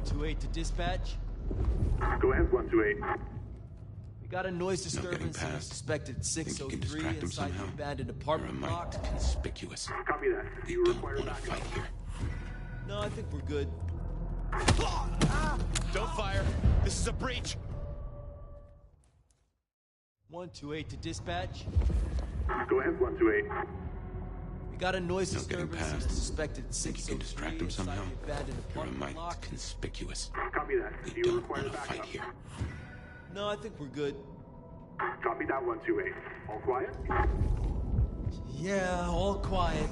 128 to dispatch. Go ahead, 128. We got a noise disturbance in a suspected 603 inside the abandoned apartment block. Conspicuous. Copy that. Do you require backup? Here. No, I think we're good. Don't fire. This is a breach. 128 to dispatch. Go ahead, 128. We got a noise disturbance in a suspected Think you can 603 distract him somehow? inside the abandoned You're a apartment mite block. conspicuous. Copy that. Do We you don't require want to fight backup? here. No, I think we're good. Copy that, 128. All quiet? Yeah, all quiet.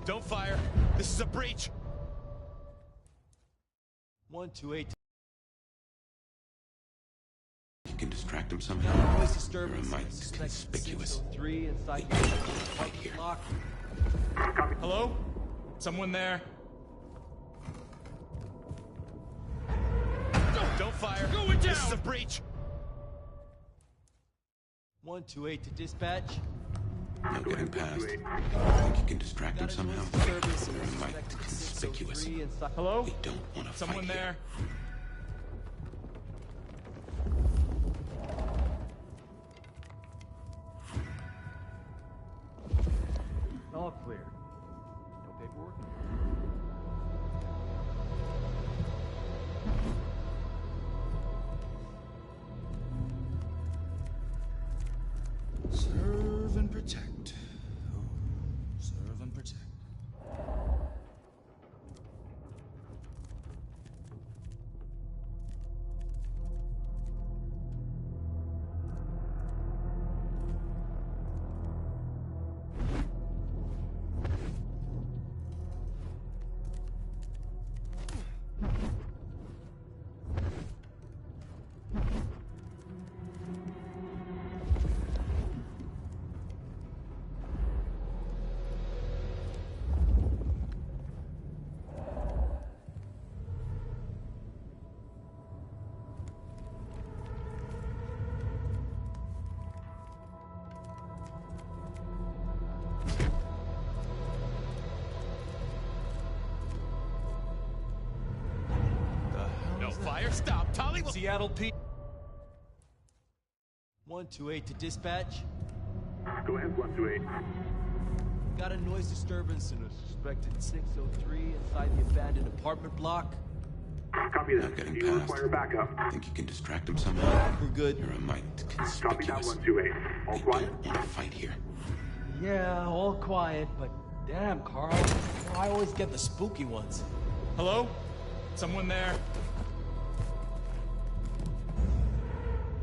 Don't fire. This is a breach. 128 You can distract him to somehow. noise disturbance in You're a a mite suspected conspicuous. 603 inside We the don't abandoned want to fight apartment here. block. Hello? Someone there? Don't fire. Going down. This is a breach. 128 to dispatch. No getting past. 128. Think you can distract him Got a somehow? noise disturbance in You're a a mite suspected conspicuous. 603 inside. Hello? We don't want to fight Someone here. there? All clear. No paperwork? Serve and protect. Oh, serve and protect. No fire. Stop. Tolly will... Seattle P. 128 to dispatch. Go ahead, 128. Got a noise disturbance in a suspected 603 inside the abandoned apartment block. Copy Not that. getting Do you past. require backup? Think you can distract him somehow? We're good. You're a mite Copy that, conspicuous. 128. All We quiet? don't want to fight here. Yeah, all quiet, but damn, Carl. I always get the spooky ones. Hello? Someone there?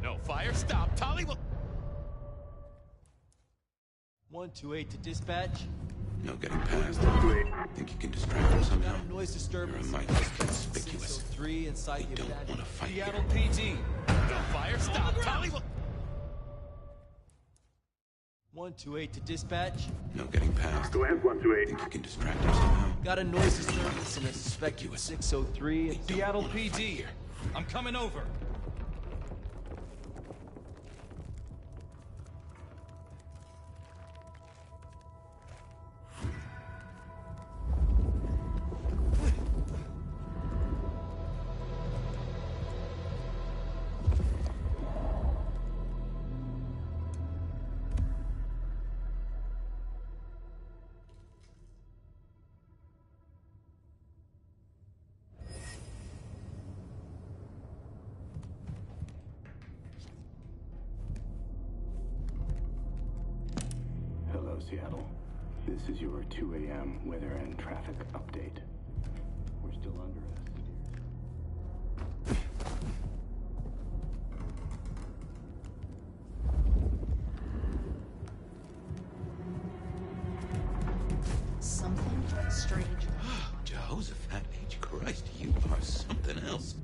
No fire. Stop. Tolly will... 128 to dispatch. No getting past. 128. Think you can distract him somehow? Got a noise disturbance You're a in mite a suspected conspicuous. 603 inside We the don't want to abandoned. fight here. Seattle PD. Don't fire. Stop. Tolly will... 128 to dispatch. No getting past. Go ahead, 128. Think you can distract him somehow? Got a noise disturbance in a suspected Conspicuous. 603 and Seattle wanna fight PD. here. I'm coming over. Hello, Seattle. This is your 2 a.m. weather and traffic update. We're still under a Something strange. Jehoshaphat H. Christ, you are something else.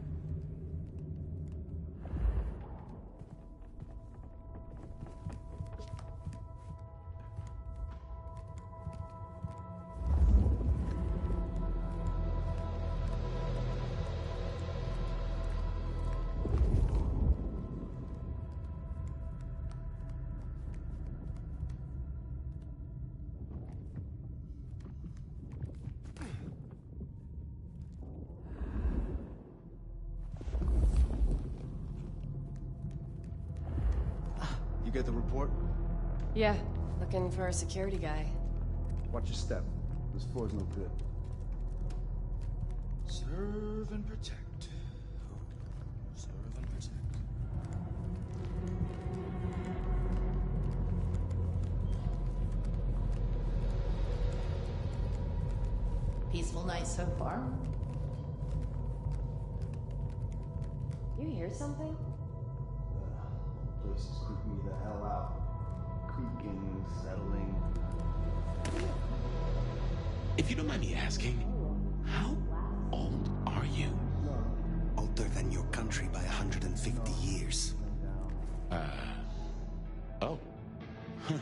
get the report? Yeah, looking for a security guy. Watch your step. This floor's no good. Serve and protect. Oh, serve and protect. Peaceful night so far. You hear something? Place is creeping me the hell out. Creaking, settling. If you don't mind me asking, how old are you? Older than your country by 150 years. Oh. Huh.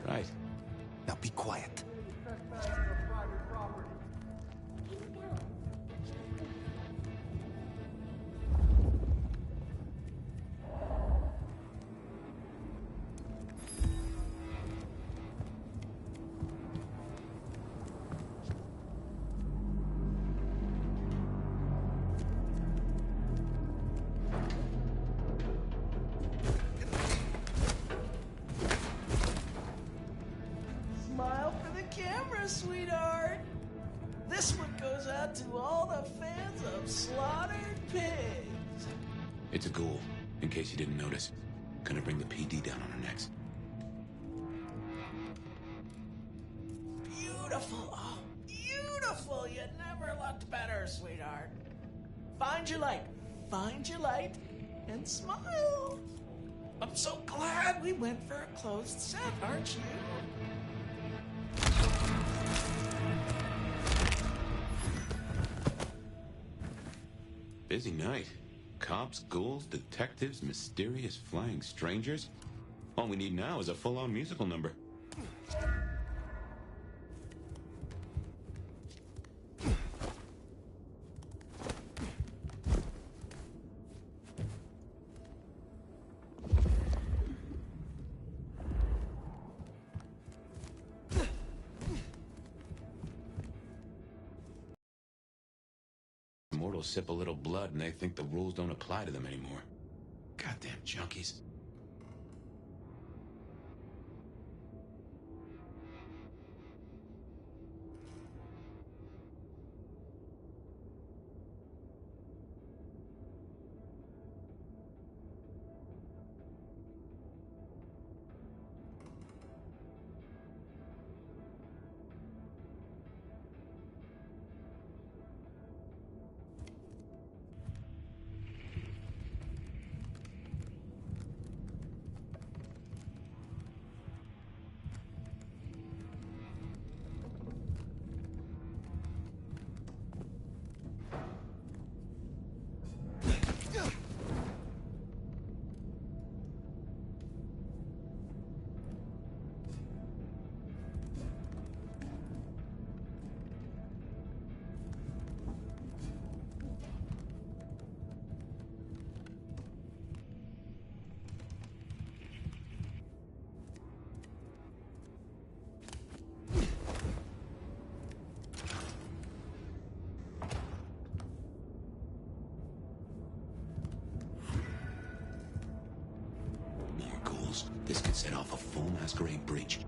Right. Now be quiet. Smile for the camera, sweetheart. This one goes out to all the fans of Slaughtered Pigs. It's a ghoul, in case you didn't notice. Gonna bring the PD down on our necks. Beautiful. Oh, beautiful. You never looked better, sweetheart. Find your light. Find your light and smile. I'm so glad we went for a closed set, aren't you? Busy night. Cops, ghouls, detectives, mysterious flying strangers. All we need now is a full-on musical number. Mortals sip a little blood and they think the rules don't apply to them anymore. Goddamn junkies. This could set off a full masquerade breach.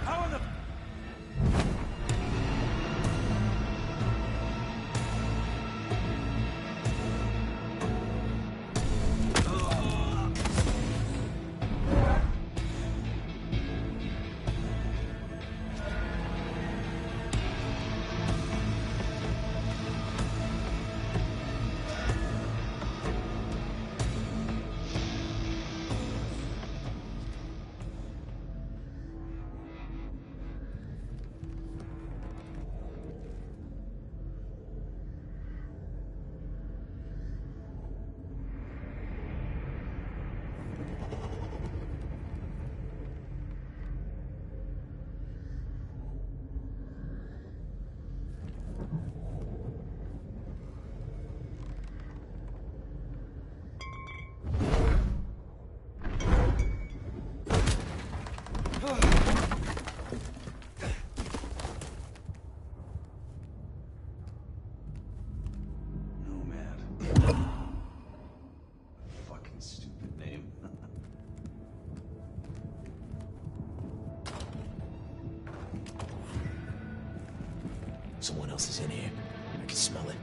How in the... Someone else is in here. I can smell it.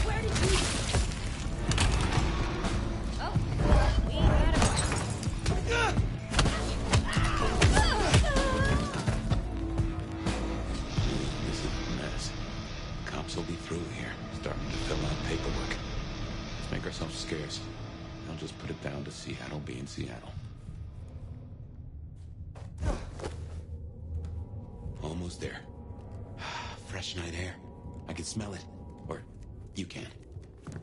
Where did you... Oh, we got it. This is a mess. Cops will be through here, starting to fill out paperwork. Let's make ourselves scarce. I'll just put it down to Seattle being Seattle. Almost there. Fresh night air. I can smell it. Or you can.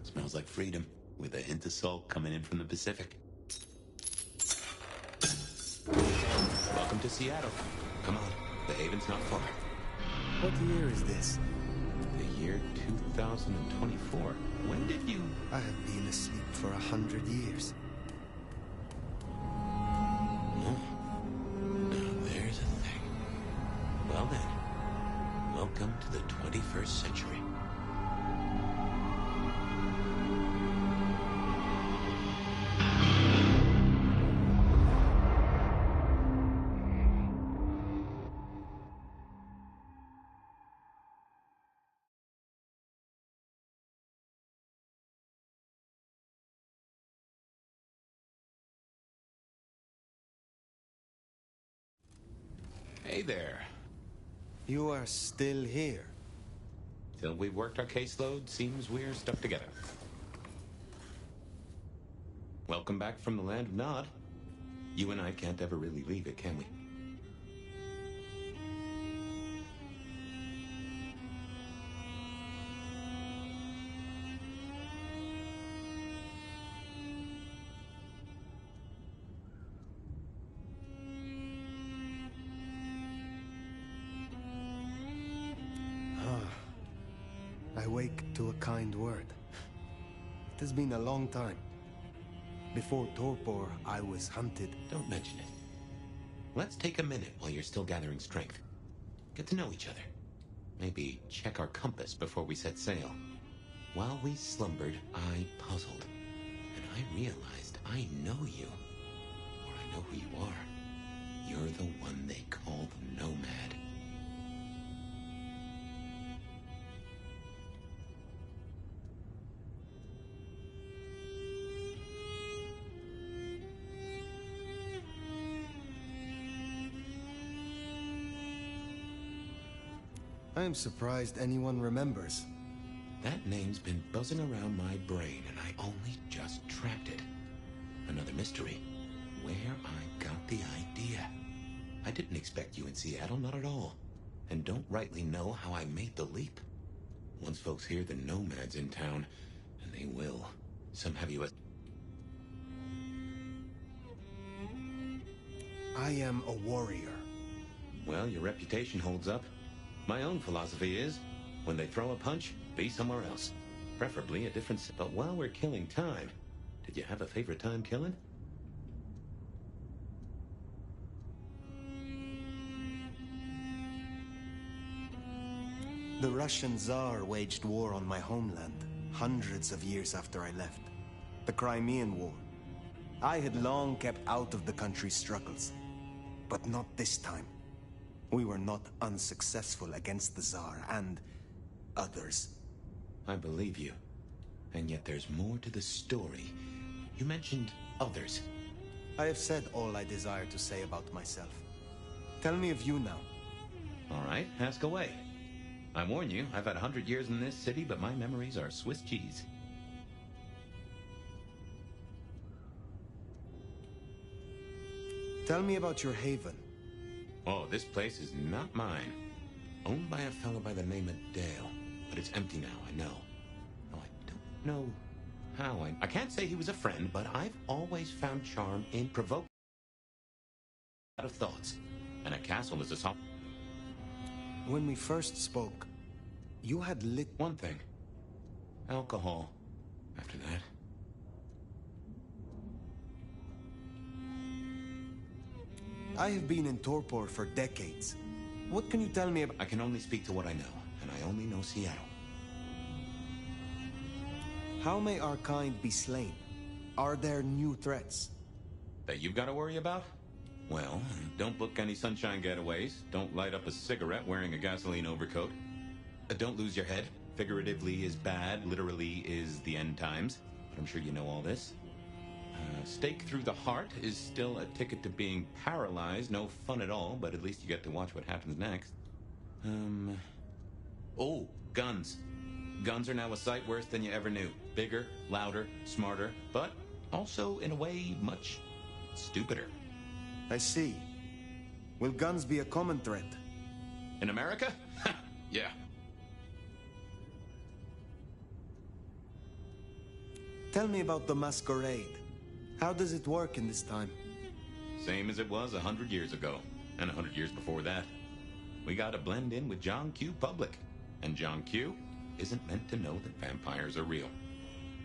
Smells like freedom, with a hint of salt coming in from the Pacific. Welcome to Seattle. Come on, the haven's not far. What year is this? The year 2024. When did you... I have been asleep for 100 years. Oh. Now there's a thing. Well then, welcome to the 21st century. Hey there. You are still here. Till we've worked our caseload, seems we're stuck together. Welcome back from the land of Nod. You and I can't ever really leave it, can we? I wake to a kind word. It has been a long time. Before Torpor, I was hunted. Don't mention it. Let's take a minute while you're still gathering strength. Get to know each other. Maybe check our compass before we set sail. While we slumbered, I puzzled. And I realized I know you. Or I know who you are. You're the one they call the Nomad. I am surprised anyone remembers. That name's been buzzing around my brain, and I only just tracked it. Another mystery. Where I got the idea. I didn't expect you in Seattle, not at all. And don't rightly know how I made the leap. Once folks hear the Nomad's in town, and they will, some have you as... I am a warrior. Well, your reputation holds up. My own philosophy is, when they throw a punch, be somewhere else. Preferably a different... But while we're killing time, did you have a favorite time killing? The Russian Tsar waged war on my homeland, hundreds of years after I left. The Crimean War. I had long kept out of the country's struggles. But not this time. We were not unsuccessful against the Tsar and others. I believe you. And yet there's more to the story. You mentioned others. I have said all I desire to say about myself. Tell me of you now. All right, ask away. I warn you, I've had 100 years in this city, but my memories are Swiss cheese. Tell me about your haven. Oh, this place is not mine. Owned by a fellow by the name of Dale. But it's empty now, I know. Oh, I don't know how I can't say he was a friend, but I've always found charm in provoking out of thoughts. And a castle is a song. When we first spoke, you had lit... One thing. Alcohol. After that. I have been in Torpor for decades. What can you tell me about... I can only speak to what I know, and I only know Seattle. How may our kind be slain? Are there new threats? That you've got to worry about? Well, don't book any sunshine getaways. Don't light up a cigarette wearing a gasoline overcoat. Don't lose your head. Figuratively is bad, literally is the end times. But I'm sure you know all this. Stake through the heart is still a ticket to being paralyzed. No fun at all, but at least you get to watch what happens next. Oh, guns. Guns are now a sight worse than you ever knew. Bigger, louder, smarter, but also, in a way, much stupider. I see. Will guns be a common threat? In America? Yeah. Tell me about the masquerade. How does it work in this time? Same as it was 100 years ago, and 100 years before that. We gotta blend in with John Q. Public, and John Q. isn't meant to know that vampires are real.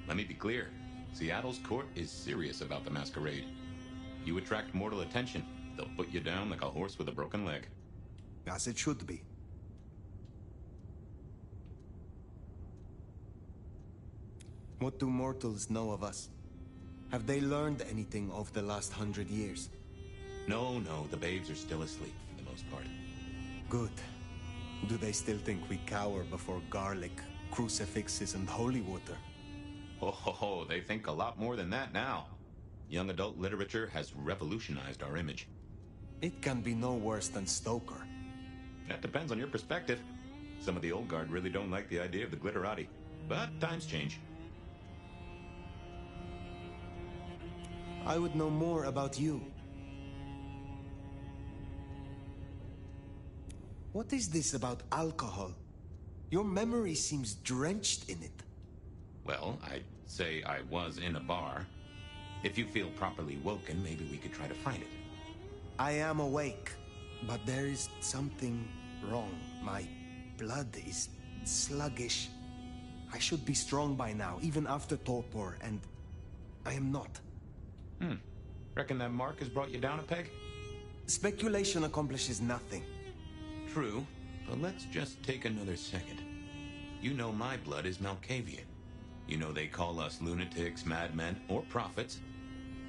Let me be clear, Seattle's court is serious about the masquerade. You attract mortal attention, they'll put you down like a horse with a broken leg. As it should be. What do mortals know of us? Have they learned anything over the last 100 years? No, the babes are still asleep for the most part. Good. Do they still think we cower before garlic, crucifixes, and holy water? Oh, they think a lot more than that now. Young adult literature has revolutionized our image. It can be no worse than Stoker. That depends on your perspective. Some of the old guard really don't like the idea of the glitterati. But times change. I would know more about you. What is this about alcohol? Your memory seems drenched in it. Well, I'd say I was in a bar. If you feel properly woken, maybe we could try to find it. I am awake, but there is something wrong. My blood is sluggish. I should be strong by now, even after torpor, and I am not. Reckon that mark has brought you down a peg? Speculation accomplishes nothing. True, but let's just take another second. You know my blood is Malkavian. You know they call us lunatics, madmen, or prophets.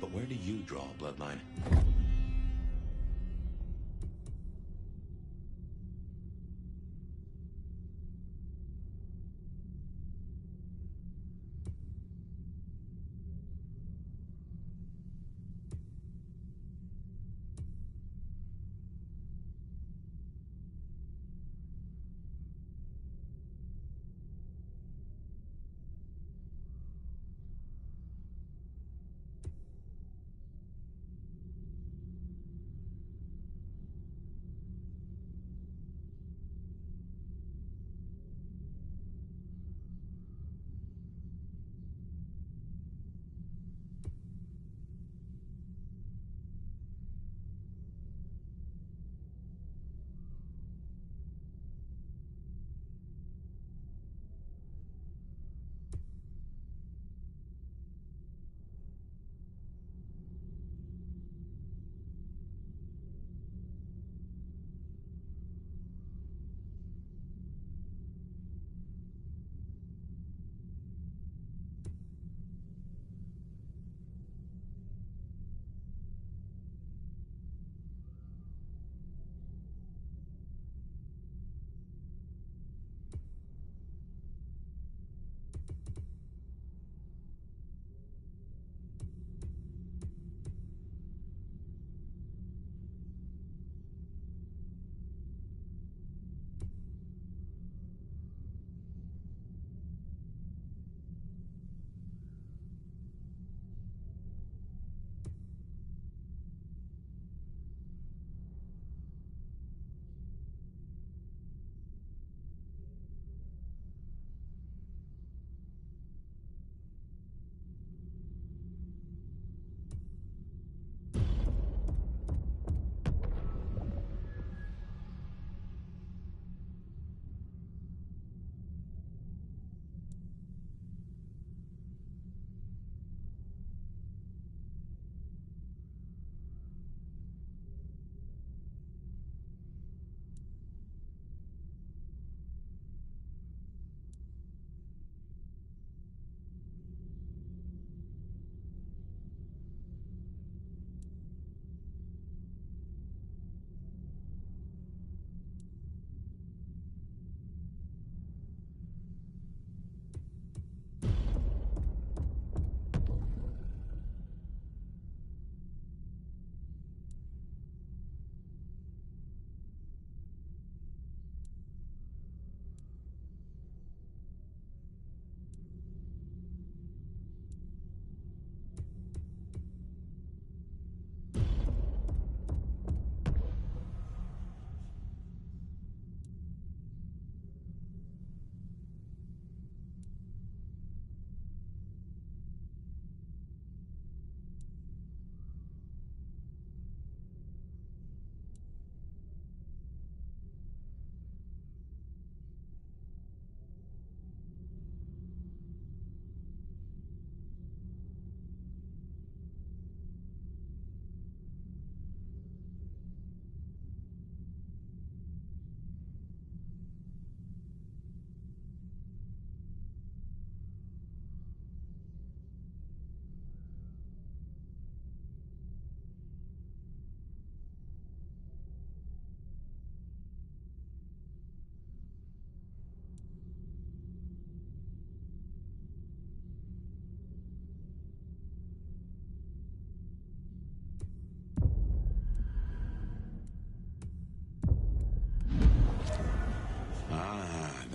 But where do you draw a bloodline?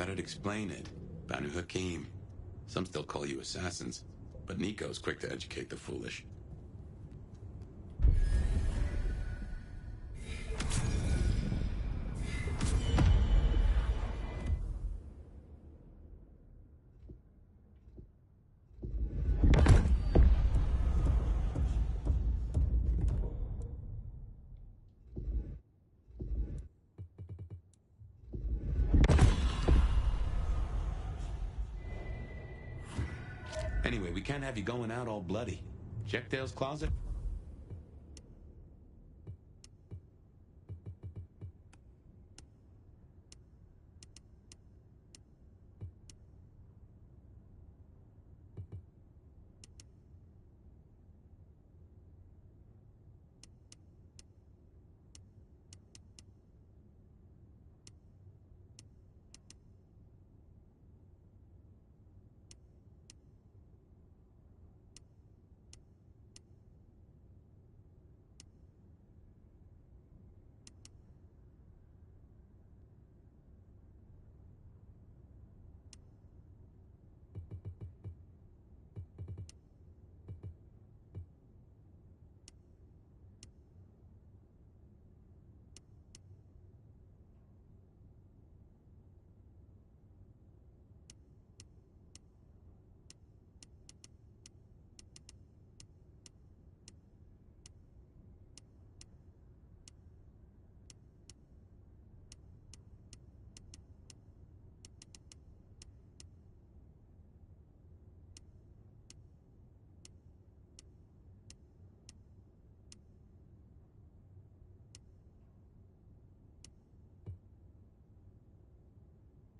That'd explain it. Banu Hakim. Some still call you assassins, but Nico's quick to educate the foolish. Anyway, we can't have you going out all bloody. Check Dale's closet.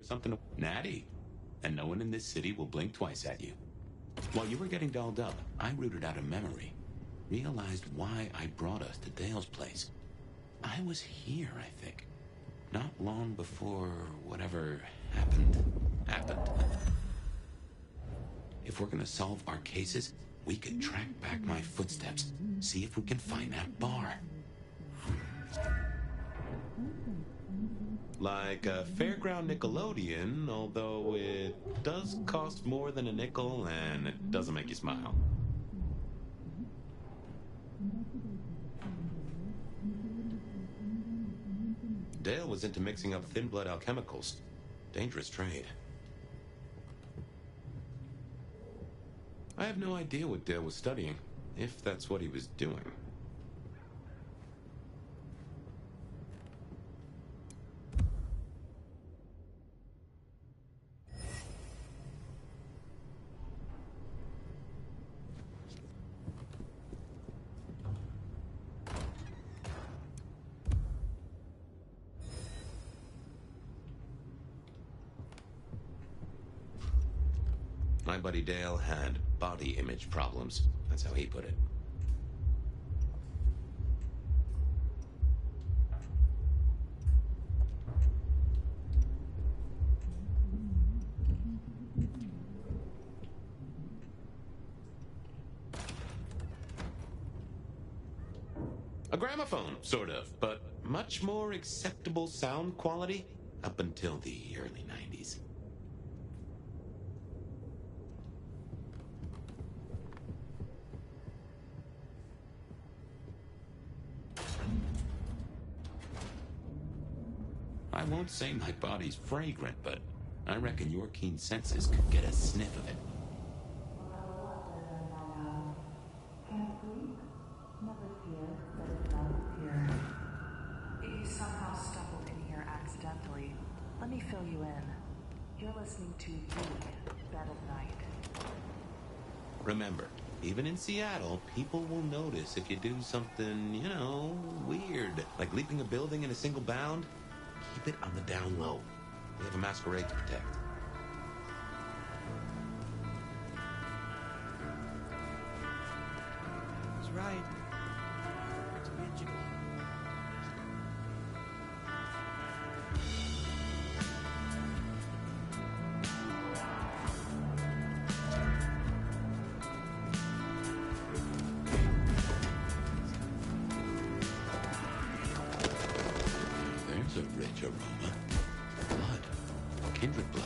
Something natty, and no one in this city will blink twice at you. While you were getting dolled up, I rooted out a memory. Realized why I brought us to Dale's place. I was here, I think. Not long before whatever happened. If we're gonna solve our cases, we could track back my footsteps. See if we can find that bar. Like a fairground Nickelodeon, although it does cost more than a nickel and it doesn't make you smile. Dale was into mixing up thin blood alchemicals. Dangerous trade. I have no idea what Dale was studying, if that's what he was doing. My buddy Dale had body image problems. That's how he put it. A gramophone, sort of, but much more acceptable sound quality up until the early 90s. I won't say my body's fragrant, but I reckon your keen senses could get a sniff of it. You somehow stumbled in here accidentally. Let me fill you in. You're listening to the Bed of Night. Remember, even in Seattle, people will notice if you do something, you know, weird. Like leaping a building in a single bound. Keep it on the down low. We have a masquerade to protect. He's right. It's magical. There's a rich aroma. Blood. Kindred blood.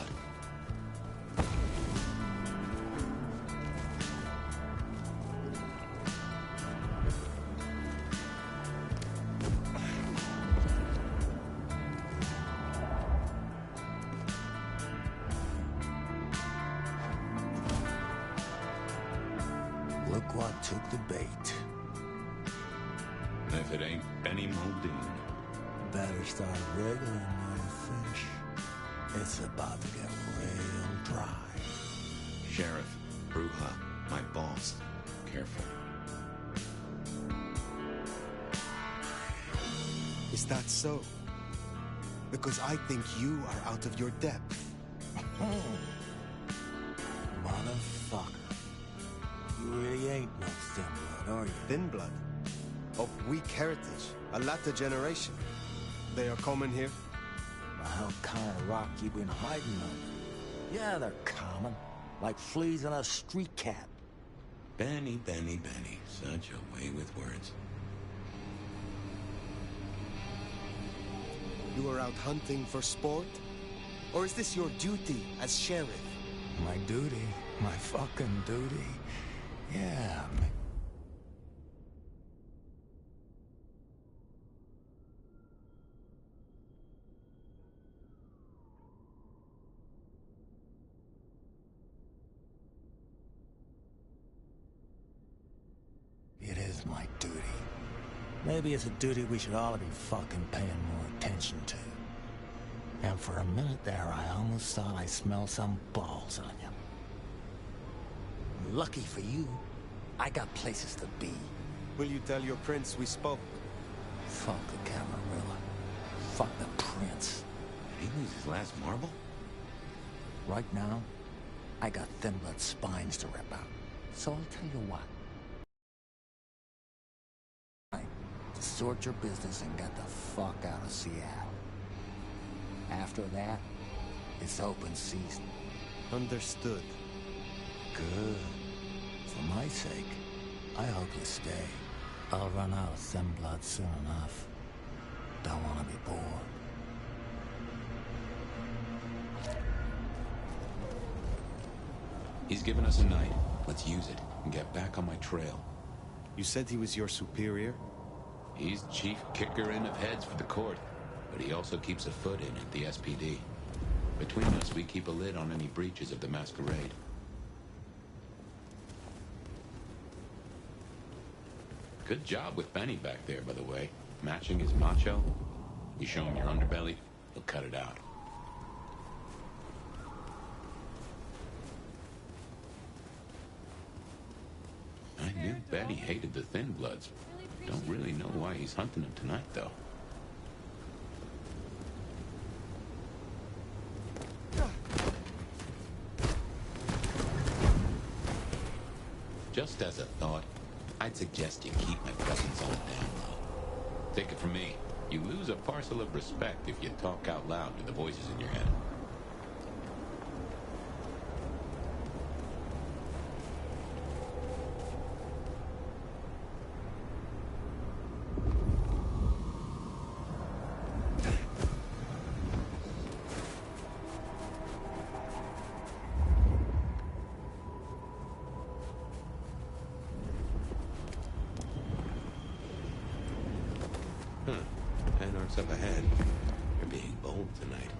Look what took the bait. If it ain't Benny Modine. Better start wriggling, little fish. It's about to get real dry. Sheriff, Bruja, my boss. Careful. Is that so? Because I think you are out of your depth. Motherfucker. You really ain't no thin blood, are you? Thin blood? Of weak heritage, a latter generation. They are common here? The hell kind of rock you been hiding under? Yeah, they're common. Like fleas on a street cat. Benny. Such a way with words. You are out hunting for sport? Or is this your duty as sheriff? My duty. My fucking duty. Yeah, it is my duty. Maybe it's a duty we should all be fucking paying more attention to. And for a minute there, I almost thought I smelled some balls on you. Lucky for you, I got places to be. Will you tell your prince we spoke? Fuck the Camarilla. Fuck the prince. Did he lose his last marble? Right now, I got thin blood spines to rip out. So I'll tell you what. Sort your business and get the fuck out of Seattle. After that, it's open season. Understood. Good. For my sake, I hope you stay. I'll run out of thin blood soon enough. Don't want to be bored. He's given us a night. Let's use it and get back on my trail. You said he was your superior? He's chief kicker in of heads for the court, but he also keeps a foot in at the SPD. Between us, we keep a lid on any breaches of the masquerade. Good job with Benny back there, by the way. Matching his macho. You show him your underbelly, he'll cut it out. I knew Benny hated the Thin Bloods. Don't really know why he's hunting them tonight, though. Just as a thought, I'd suggest you keep my presence on the down low. Take it from me, you lose a parcel of respect if you talk out loud to the voices in your head. Anarchs up ahead. You're being bold tonight.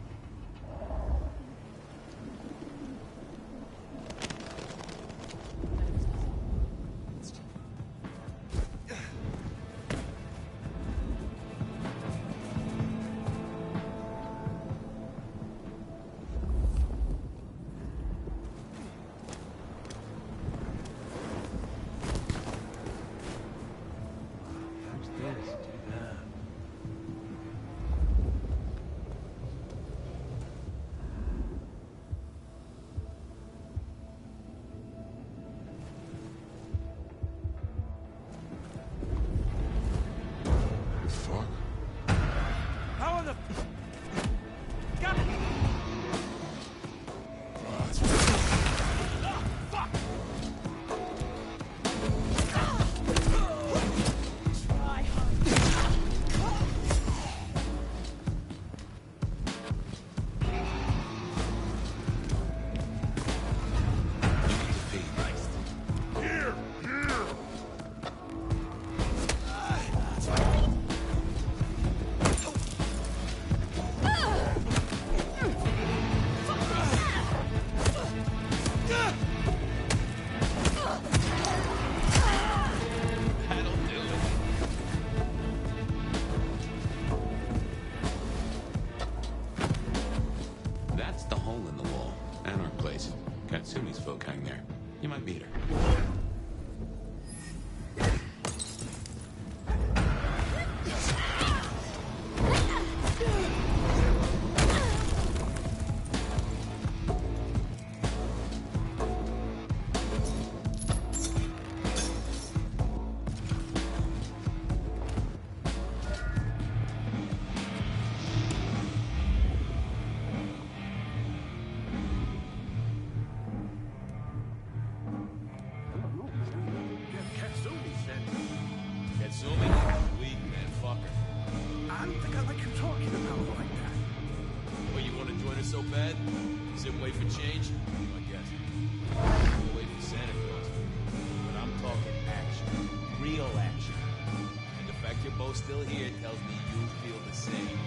place. Katsumi's folk hang there. You might meet her. So bad? Sit and wait for change? I guess. We'll wait for Santa Claus. But I'm talking action. Real action. And the fact you're both still here tells me you feel the same.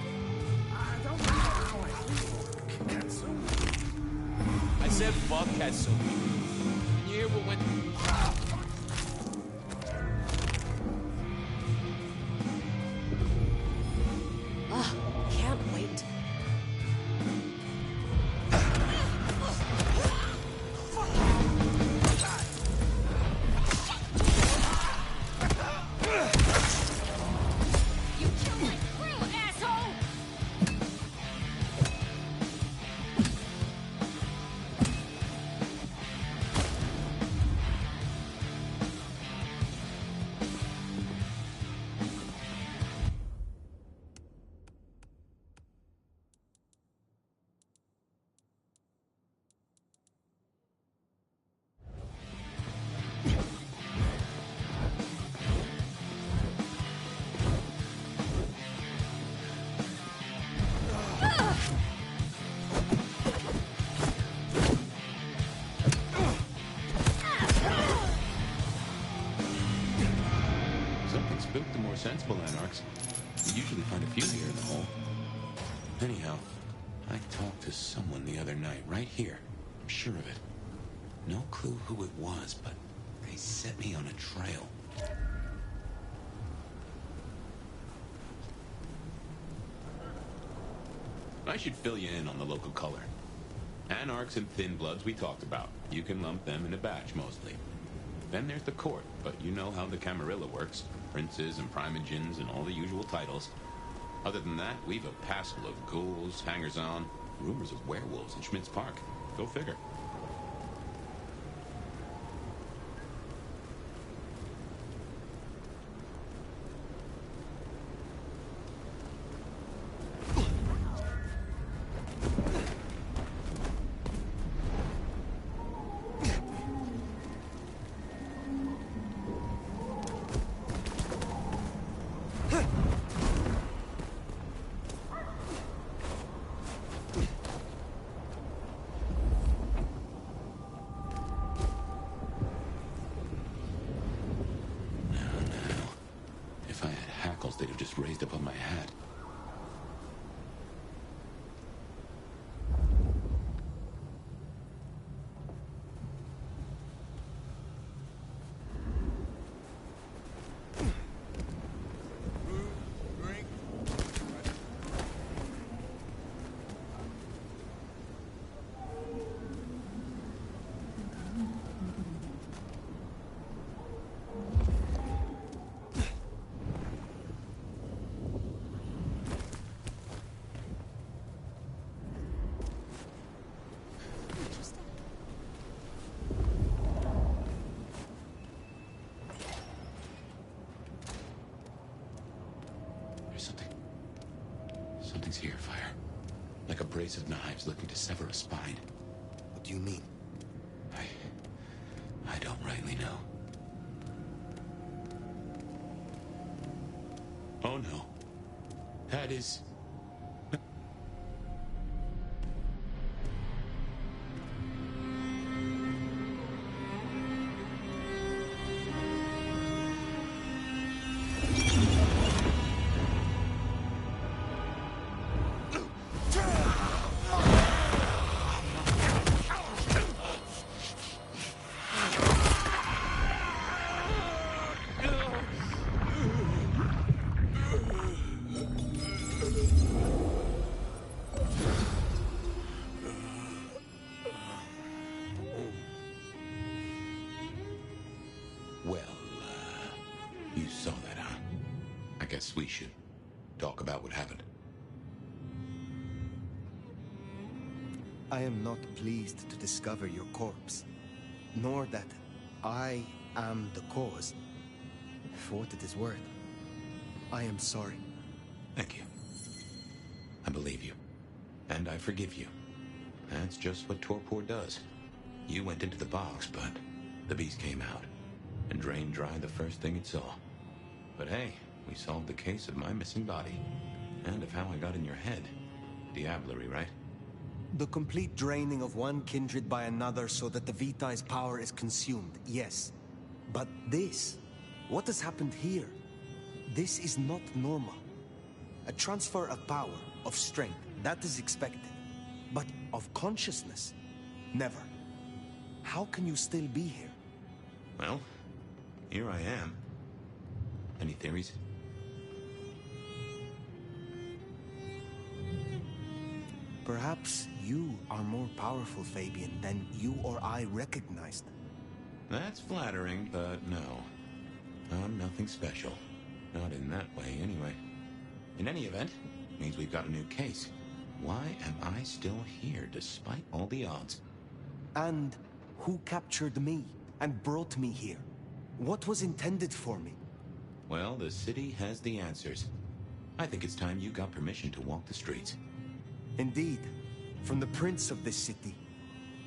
I don't know how I feel. Katsumi. I said fuck Katsumi. Can you hear what went... Can't wait. The more sensible anarchs. You usually find a few here in the hole. Anyhow, I talked to someone the other night, right here. I'm sure of it. No clue who it was, but they set me on a trail. I should fill you in on the local color. Anarchs and Thin Bloods we talked about. You can lump them in a batch, mostly. Then there's the court, but you know how the Camarilla works. Princes and primogens and all the usual titles. Other than that, we've a passel of ghouls, hangers-on, rumors of werewolves in Schmidt's Park. Go figure. They'd have just raised above my head. Something's here, Fire. Like a brace of knives looking to sever a spine. What do you mean? I don't rightly know. Oh no. That is... I am not pleased to discover your corpse, nor that I am the cause. For what it is worth, I am sorry. Thank you. I believe you. And I forgive you. That's just what torpor does. You went into the box, but the beast came out and drained dry the first thing it saw. But hey, we solved the case of my missing body. And of how I got in your head. Diablerie, right? The complete draining of one kindred by another so that the Vitae's power is consumed, yes. But this, what has happened here? This is not normal. A transfer of power, of strength, that is expected. But of consciousness, never. How can you still be here? Well, here I am. Any theories? Perhaps you are more powerful, Fabian, than you or I recognized. That's flattering, but no. I'm nothing special. Not in that way, anyway. In any event, means we've got a new case. Why am I still here, despite all the odds? And who captured me and brought me here? What was intended for me? Well, the city has the answers. I think it's time you got permission to walk the streets. Indeed. From the prince of this city.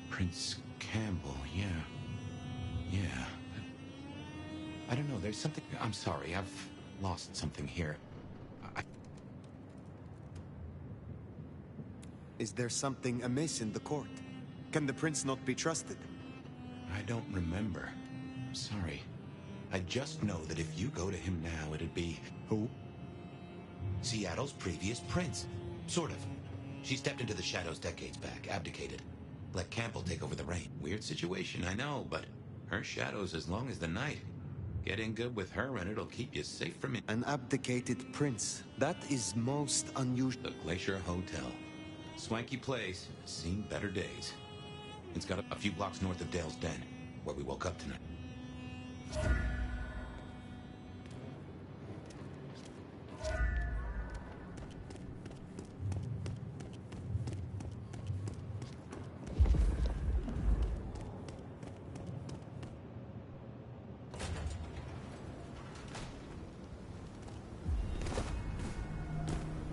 Prince Campbell, yeah. Yeah, but... I don't know, there's something... I'm sorry, I've lost something here. Is there something amiss in the court? Can the prince not be trusted? I don't remember. Sorry. I just know that if you go to him now, it'd be... Who? Seattle's previous prince. Sort of. She stepped into the shadows decades back, abdicated. Let Campbell take over the reign. Weird situation, I know, but her shadow's as long as the night. Get in good with her and it'll keep you safe from it. An abdicated prince. That is most unusual. The Glacier Hotel. Swanky place, seen better days. It's got a few blocks north of Dale's Den, where we woke up tonight.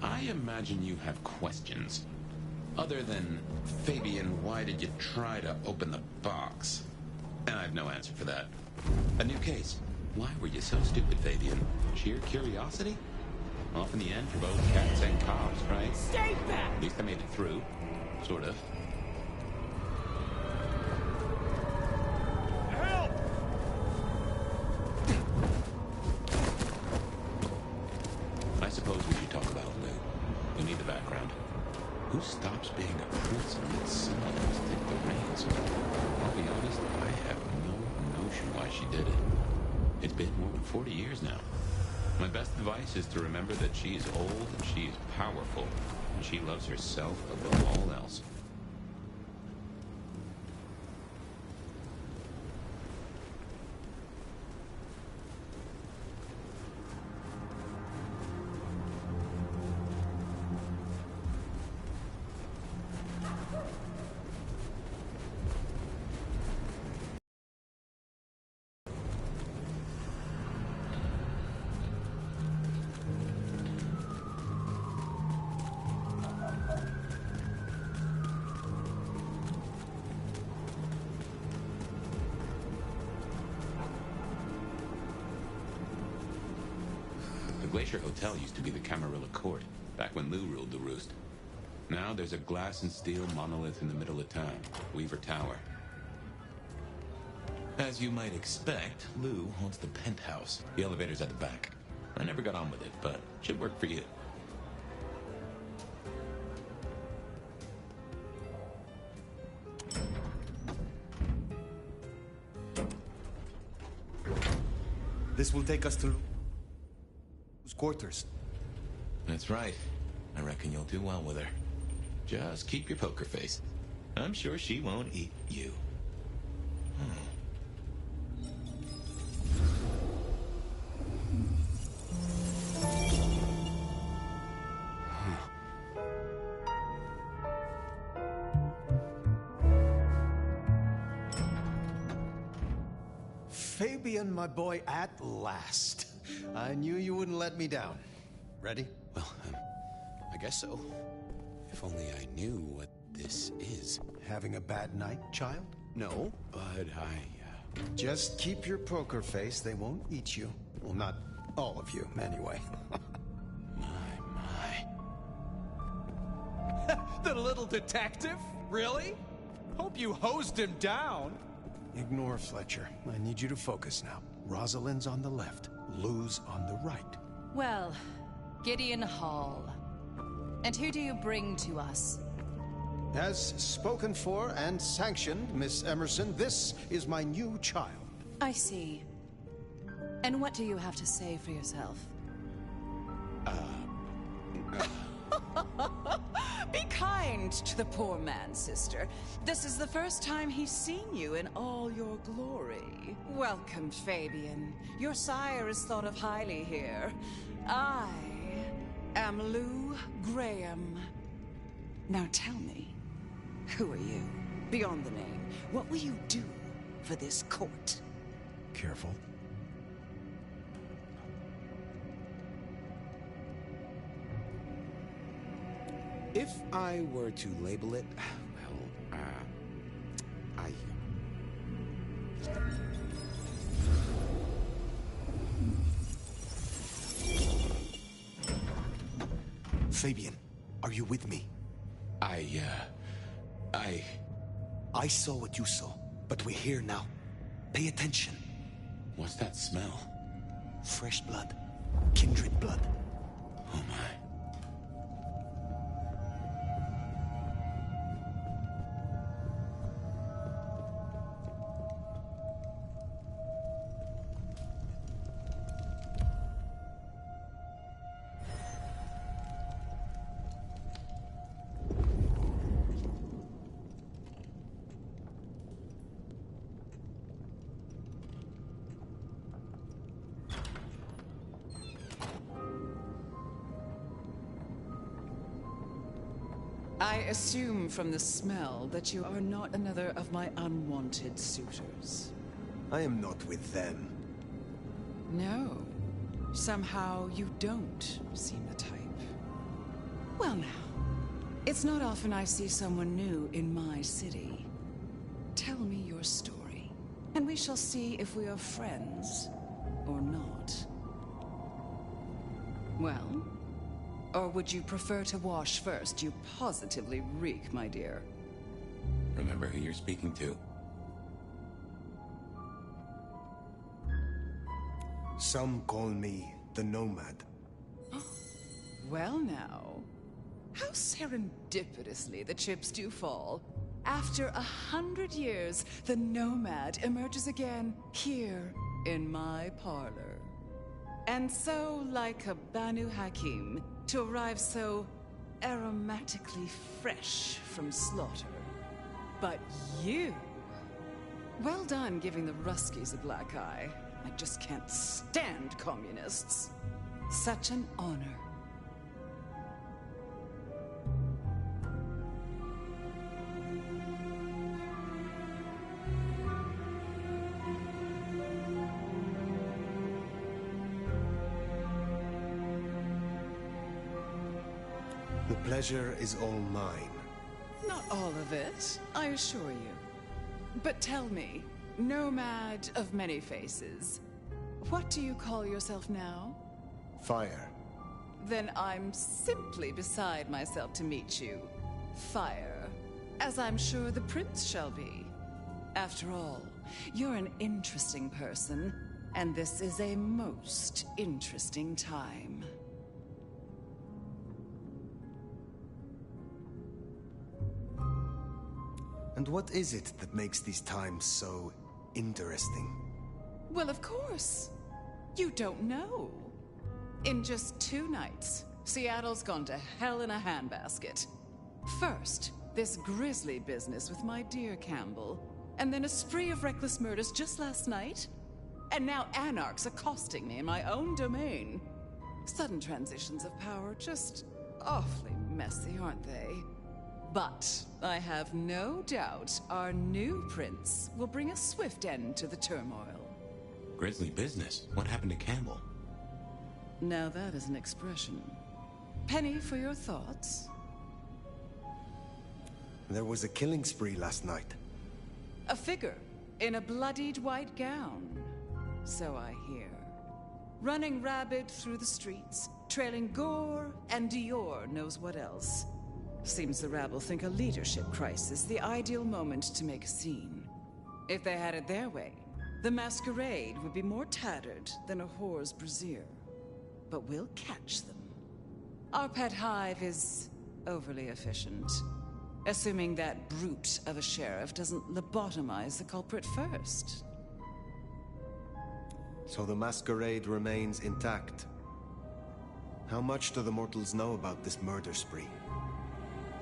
I imagine you have questions. Other than, Fabian, why did you try to open the box? And I have no answer for that. A new case. Why were you so stupid, Fabian? Sheer curiosity? Off in the end for both cats and cops, right? Stay back! At least I made it through. Sort of. Help! I suppose we should talk about Lou. You need the background. Who stops being a prince and lets someone else take the reins? I'll be honest, I have no notion why she did it. It's been more than 40 years now. My best advice is to remember that she is old and she is powerful, and she loves herself above all else. The Glacier Hotel used to be the Camarilla Court, back when Lou ruled the roost. Now there's a glass and steel monolith in the middle of town, Weaver Tower. As you might expect, Lou haunts the penthouse. The elevator's at the back. I never got on with it, but should work for you. This will take us to Lou's quarters. That's right. I reckon you'll do well with her. Just keep your poker face. I'm sure she won't eat you. Fabian, my boy, at last. I knew you wouldn't let me down. Ready? Well, I guess so. If only I knew what this is. Having a bad night, child? No, but Just keep your poker face. They won't eat you. Well, not all of you, anyway. The little detective? Really? Hope you hosed him down. Ignore Fletcher. I need you to focus now. Rosalind's on the left, Lou's on the right. Well, Gideon Hall. And who do you bring to us? As spoken for and sanctioned, Miss Emerson, this is my new child. I see. And what do you have to say for yourself? Be kind to the poor man, sister. This is the first time he's seen you in all your glory. Welcome, Fabian. Your sire is thought of highly here. I am Lou Graham. Now tell me, who are you? Beyond the name, what will you do for this court? Careful. if I were to label it, well, Fabian, are you with me? I saw what you saw, but we're here now. Pay attention. What's that smell? Fresh blood. Kindred blood. Oh my. I assume from the smell that you are not another of my unwanted suitors. I am not with them. No. Somehow you don't seem the type. Well now, it's not often I see someone new in my city. Tell me your story, and we shall see if we are friends or not. Well? Or would you prefer to wash first? You positively reek, my dear. Remember who you're speaking to. Some call me the Nomad. Well now, how serendipitously the chips do fall. After 100 years, the Nomad emerges again here in my parlor. And so, like a Banu Hakim, to arrive so aromatically fresh from slaughter. But you... Well done giving the Ruskies a black eye. I just can't stand communists. Such an honor. The pleasure is all mine. Not all of it, I assure you. But tell me, Nomad of many faces, what do you call yourself now? Fire. Then I'm simply beside myself to meet you. Fire. As I'm sure the prince shall be. After all, you're an interesting person, and this is a most interesting time. And what is it that makes these times so interesting? Well, of course. You don't know. In just 2 nights, Seattle's gone to hell in a handbasket. First, this grisly business with my dear Campbell, and then a spree of reckless murders just last night. And now anarchs accosting me in my own domain. Sudden transitions of power, just awfully messy, aren't they? But I have no doubt our new prince will bring a swift end to the turmoil. Grisly business. What happened to Campbell? Now that is an expression. Penny for your thoughts? There was a killing spree last night. A figure in a bloodied white gown. So I hear. Running rabid through the streets, trailing gore and Dior knows what else. Seems the rabble think a leadership crisis the ideal moment to make a scene. If they had it their way, the masquerade would be more tattered than a whore's brassiere. But we'll catch them. Our pet hive is overly efficient. Assuming that brute of a sheriff doesn't lobotomize the culprit first. So the masquerade remains intact. How much do the mortals know about this murder spree?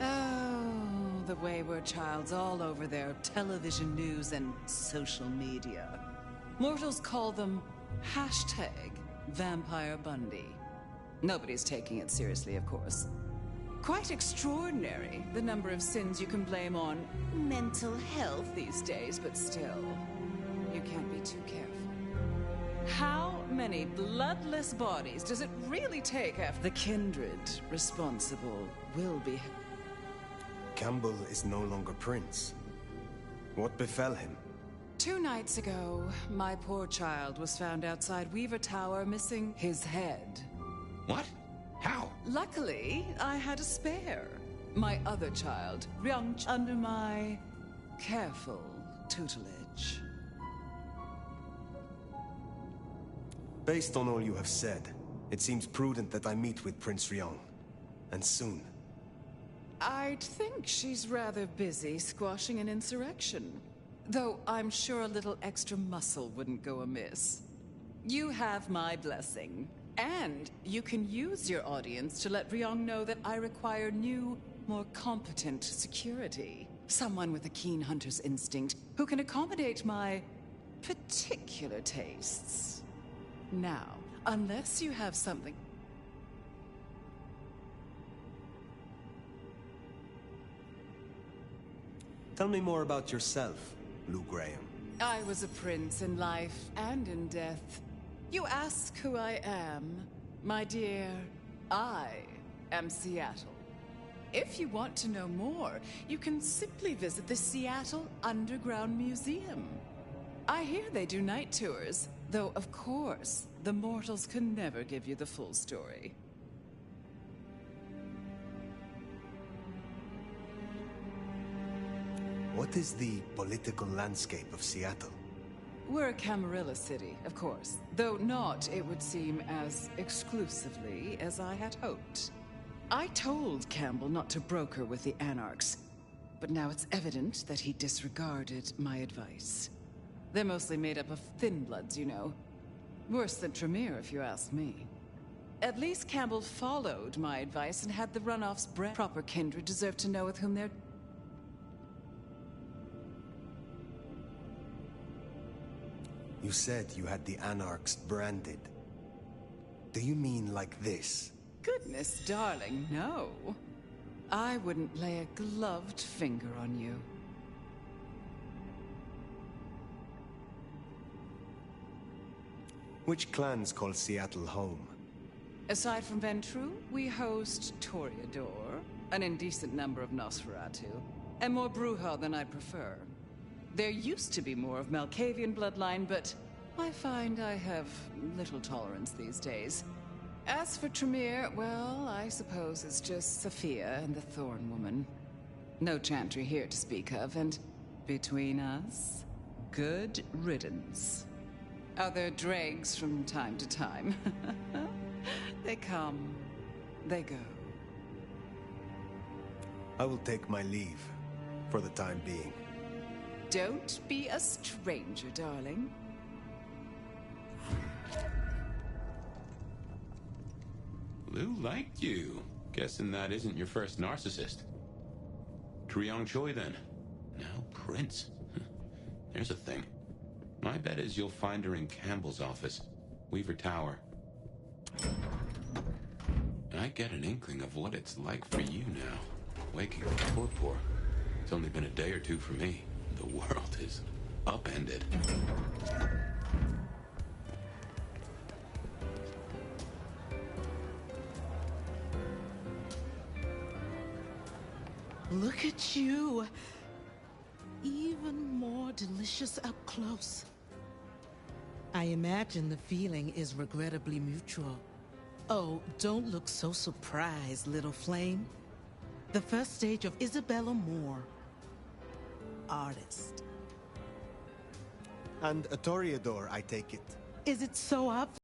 Oh, the wayward child's all over their television news and social media. Mortals call them #Vampire Bundy. Nobody's taking it seriously, of course. Quite extraordinary, the number of sins you can blame on mental health these days, but still, you can't be too careful. How many bloodless bodies does it really take after the kindred responsible will be? Campbell is no longer Prince. What befell him? 2 nights ago, my poor child was found outside Weaver Tower missing his head. What? How? Luckily, I had a spare. My other child, Ryung, under my careful tutelage. Based on all you have said, it seems prudent that I meet with Prince Ryung. And soon. I'd think she's rather busy squashing an insurrection. Though I'm sure a little extra muscle wouldn't go amiss. You have my blessing. And you can use your audience to let Ryung know that I require new, more competent security. Someone with a keen hunter's instinct who can accommodate my particular tastes. Now, unless you have something... Tell me more about yourself, Lou Graham. I was a prince in life and in death. You ask who I am. My dear, I am Seattle. If you want to know more, you can simply visit the Seattle Underground Museum. I hear they do night tours, though of course, the mortals can never give you the full story. What is the political landscape of Seattle? We're a Camarilla city, of course, though not, it would seem, as exclusively as I had hoped. I told Campbell not to broker with the Anarchs, but now it's evident that he disregarded my advice. They're mostly made up of thin bloods, you know. Worse than Tremere, if you ask me. At least Campbell followed my advice and had the runoffs bred. Proper kindred deserve to know with whom they're... You said you had the Anarchs branded. Do you mean like this? Goodness, darling, no. I wouldn't lay a gloved finger on you. Which clans call Seattle home? Aside from Ventru, we host Toreador, an indecent number of Nosferatu, and more Bruja than I'd prefer. There used to be more of Malkavian bloodline, but I find I have little tolerance these days. As for Tremere, well, I suppose it's just Sophia and the Thorn Woman. No Chantry here to speak of, and between us, good riddance. Other dregs from time to time. They come, they go. I will take my leave, for the time being. Don't be a stranger, darling. Lou liked you. Guessing that isn't your first narcissist. Ryung Choi, then. Now Prince. There's a thing. My bet is you'll find her in Campbell's office. Weaver Tower. I get an inkling of what it's like for you now. Waking up torpor. It's only been a day or two for me. The world is upended. Look at you. Even more delicious up close. I imagine the feeling is regrettably mutual. Oh, don't look so surprised, little flame. The first stage of Isabella Moore. Artist. And a Toreador, I take it. Is it so obvious?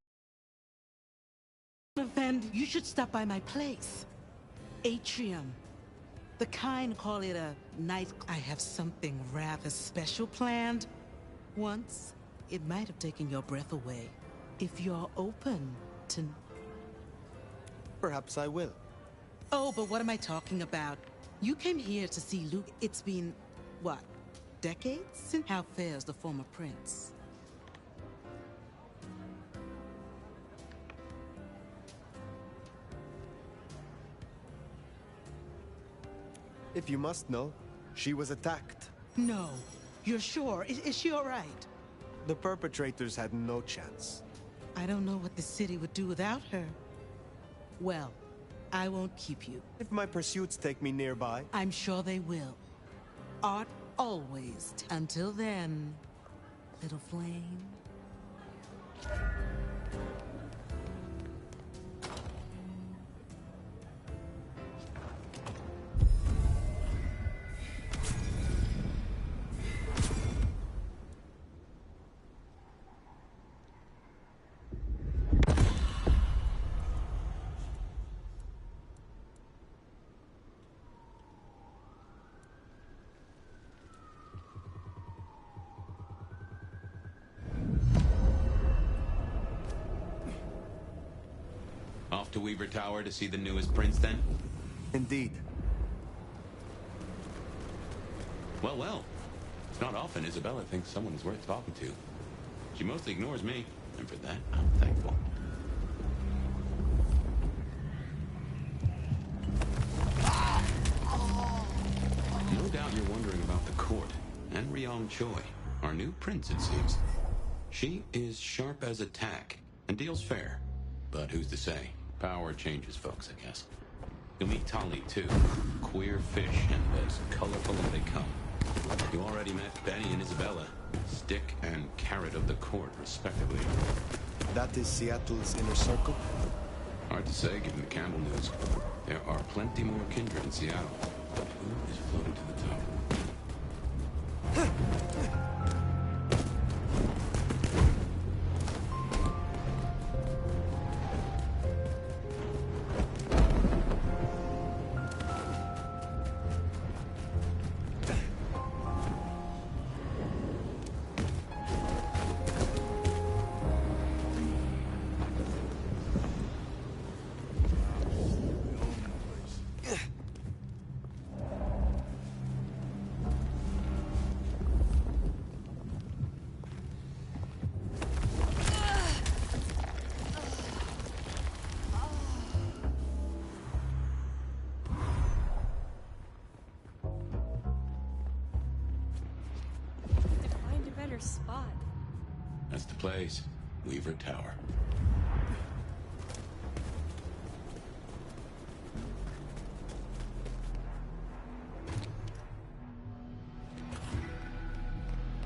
Event, you should stop by my place. Atrium. The kind call it a night. I have something rather special planned. Once, it might have taken your breath away. If you're open to... Perhaps I will. Oh, but what am I talking about? You came here to see Luke. It's been, what, decades since? How fares the former prince? If you must know, she was attacked. No. You're sure? Is she all right? The perpetrators had no chance. I don't know what the city would do without her. Well, I won't keep you. If my pursuits take me nearby... I'm sure they will. Art always. Until then, little flame. Off to Weaver Tower to see the newest prince, then? Indeed. Well, well. It's not often Isabella thinks someone is worth talking to. She mostly ignores me, and for that, I'm thankful. No doubt you're wondering about the court, and Ryong Choi, our new prince, it seems. She is sharp as a tack, and deals fair. But who's to say? Power changes folks, I guess. You'll meet Tali, too. Queer fish, and as colorful as they come. You already met Benny and Isabella. Stick and carrot of the court, respectively. That is Seattle's inner circle? Hard to say, given the Campbell news. There are plenty more kindred in Seattle. But who is floating to the top? Spot. That's the place. Weaver Tower.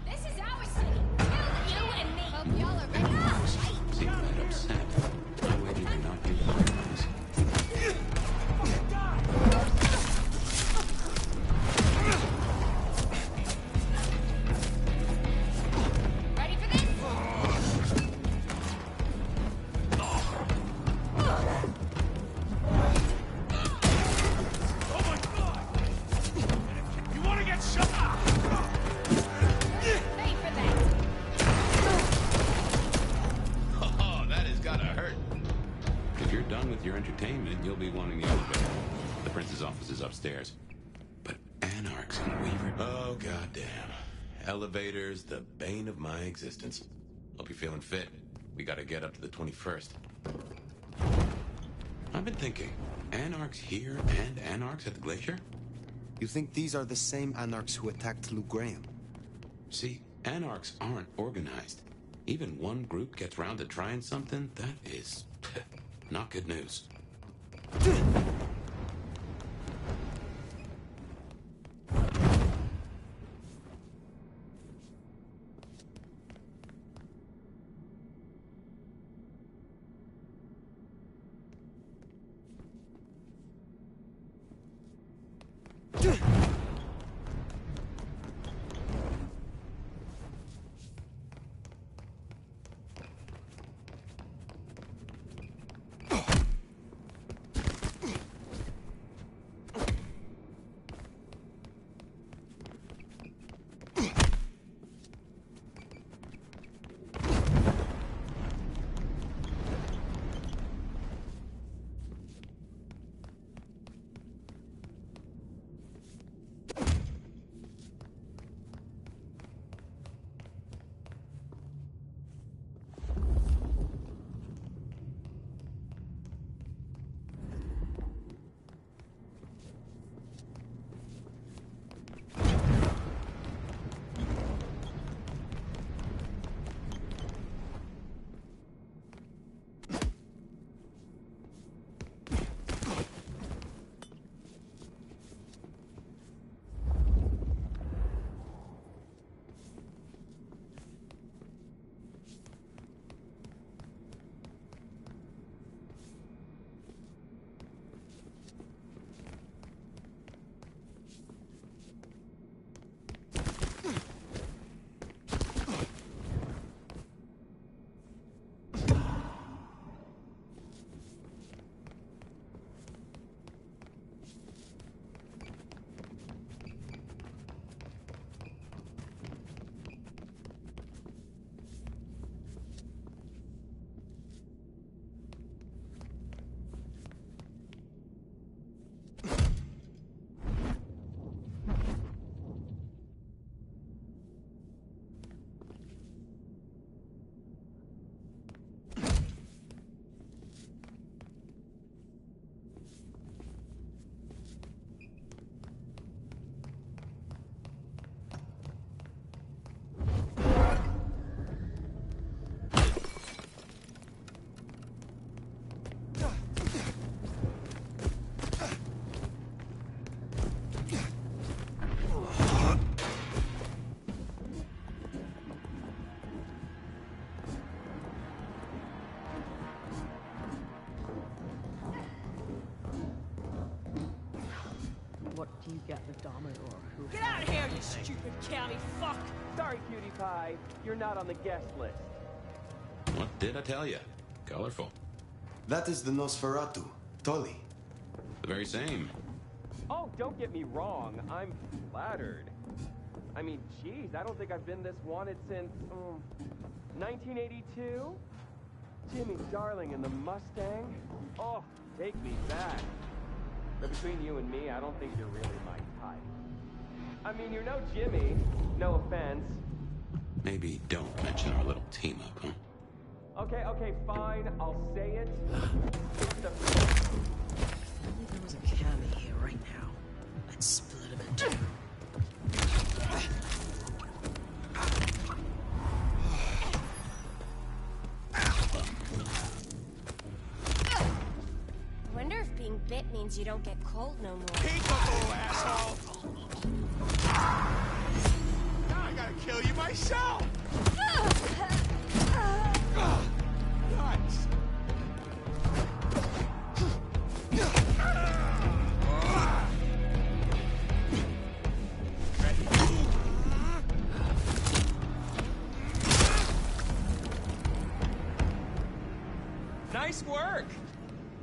This is our city. You and me. Hope y'all are ready. Seem that upset. I wager you're not here to recognize. You'll be wanting the elevator. The prince's office is upstairs. But Anarchs and Weaver... Oh, goddamn. Elevators, the bane of my existence. Hope you're feeling fit. We gotta get up to the 21st. I've been thinking, Anarchs here and Anarchs at the glacier? You think these are the same Anarchs who attacked Luke Graham? See, Anarchs aren't organized. Even one group gets round to trying something, that is... not good news. the Dominor who... Get out of here, you stupid county fuck! Sorry, cutie pie. You're not on the guest list. What did I tell you? Colorful. That is the Nosferatu, Tully. The very same. Oh, don't get me wrong. I'm flattered. I mean, geez, I don't think I've been this wanted since, 1982? Jimmy Darling and the Mustang? Oh, take me back. But between you and me, I don't think you're really my type. I mean, you're no Jimmy. No offense. Maybe don't mention our little team up, huh? Okay, fine. I'll say it. It's the... If only there was a cabbie here right now. I'd split him in two. Wonder if being bit means you don't get cold no more. Peekaboo, asshole! Now I gotta kill you myself! Nuts! Nice work!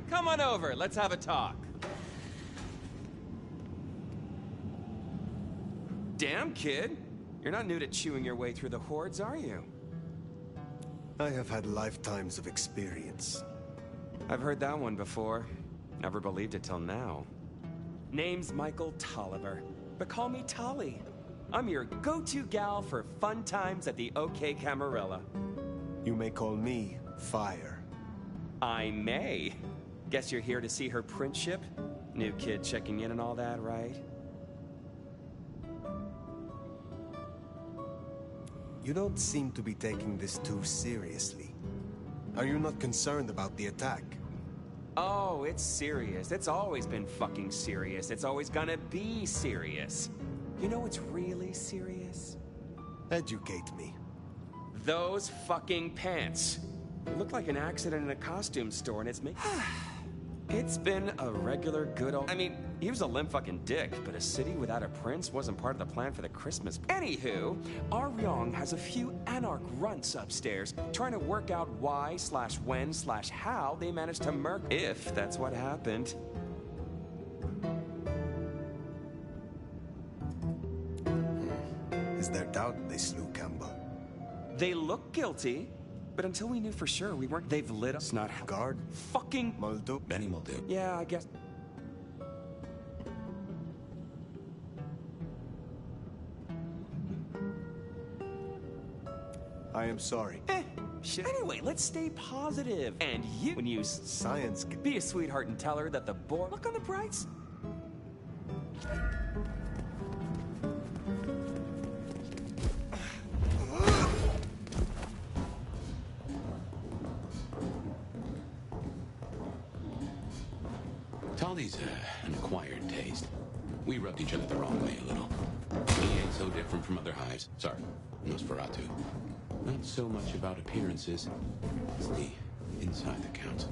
Come on over, let's have a talk. Damn, kid. You're not new to chewing your way through the hordes, are you? I have had lifetimes of experience. I've heard that one before. Never believed it till now. Name's Michael Tolliver, but call me Tolly. I'm your go-to gal for fun times at the OK Camarilla. You may call me Fire. I may. Guess you're here to see her printship? New kid checking in and all that, right? You don't seem to be taking this too seriously. Are you not concerned about the attack? Oh, it's serious. It's always been fucking serious. It's always gonna be serious. You know what's really serious? Educate me. Those fucking pants. It looked like an accident in a costume store, and it's me. It's been a regular good old... I mean, he was a limp fucking dick, but a city without a prince wasn't part of the plan for the Christmas... Anywho, Aryong has a few anarch runts upstairs, trying to work out why/when/how they managed to murk... If that's what happened. Is there doubt they slew Kamba? They look guilty. But until we knew for sure, we weren't... They've lit us, not... Guard? Fucking... Muldo? Benny Muldo. Yeah, I guess... I am sorry. Shit. Anyway, let's stay positive. And you can use... Science. Be a sweetheart and tell her that the boy... Look on the bright side. Tolly's an acquired taste. We rubbed each other the wrong way a little. He ain't so different from other hives. Sorry, Nosferatu. Not so much about appearances. It's the inside that counts.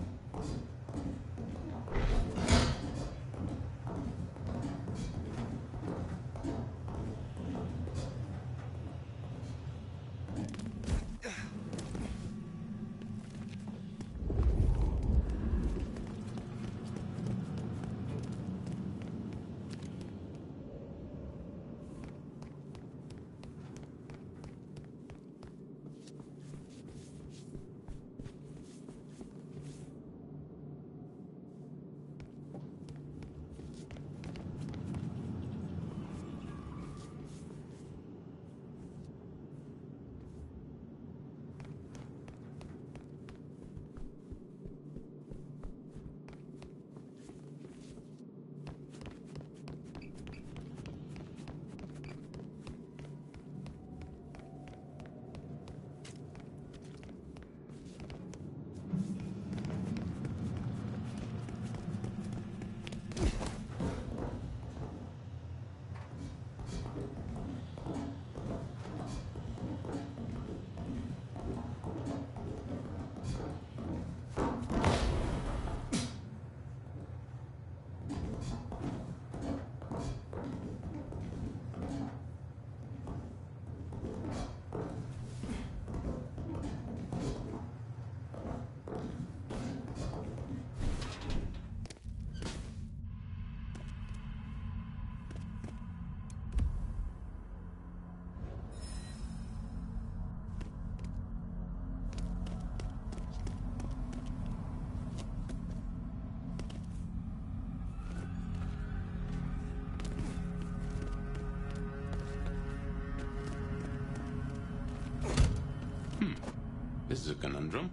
This is a conundrum.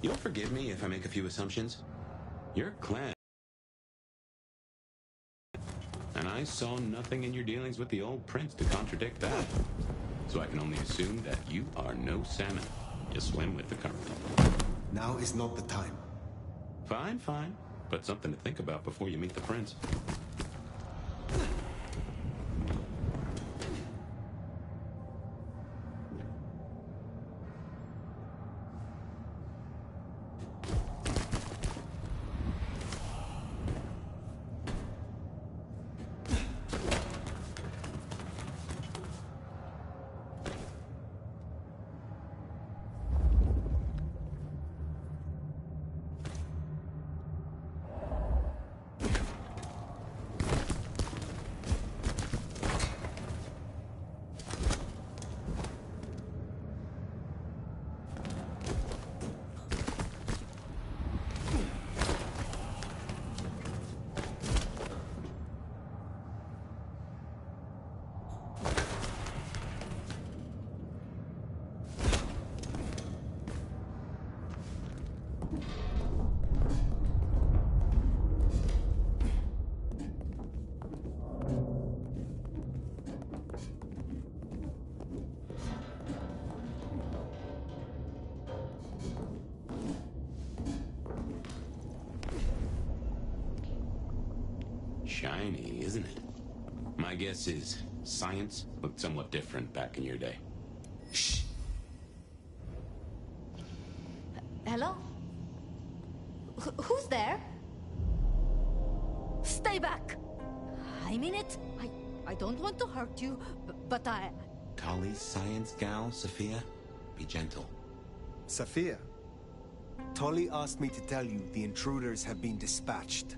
You'll forgive me if I make a few assumptions. Your clan. And I saw nothing in your dealings with the old prince to contradict that. So I can only assume that you are no salmon. You swim with the current. Now is not the time. Fine, fine. But something to think about before you meet the prince. Shiny, isn't it? My guess is science looked somewhat different back in your day. Shh. Hello? Who's there? Stay back! I mean it. I don't want to hurt you, but I... Tali's science gal, Sophia? Be gentle. Sophia, Tolly asked me to tell you the intruders have been dispatched.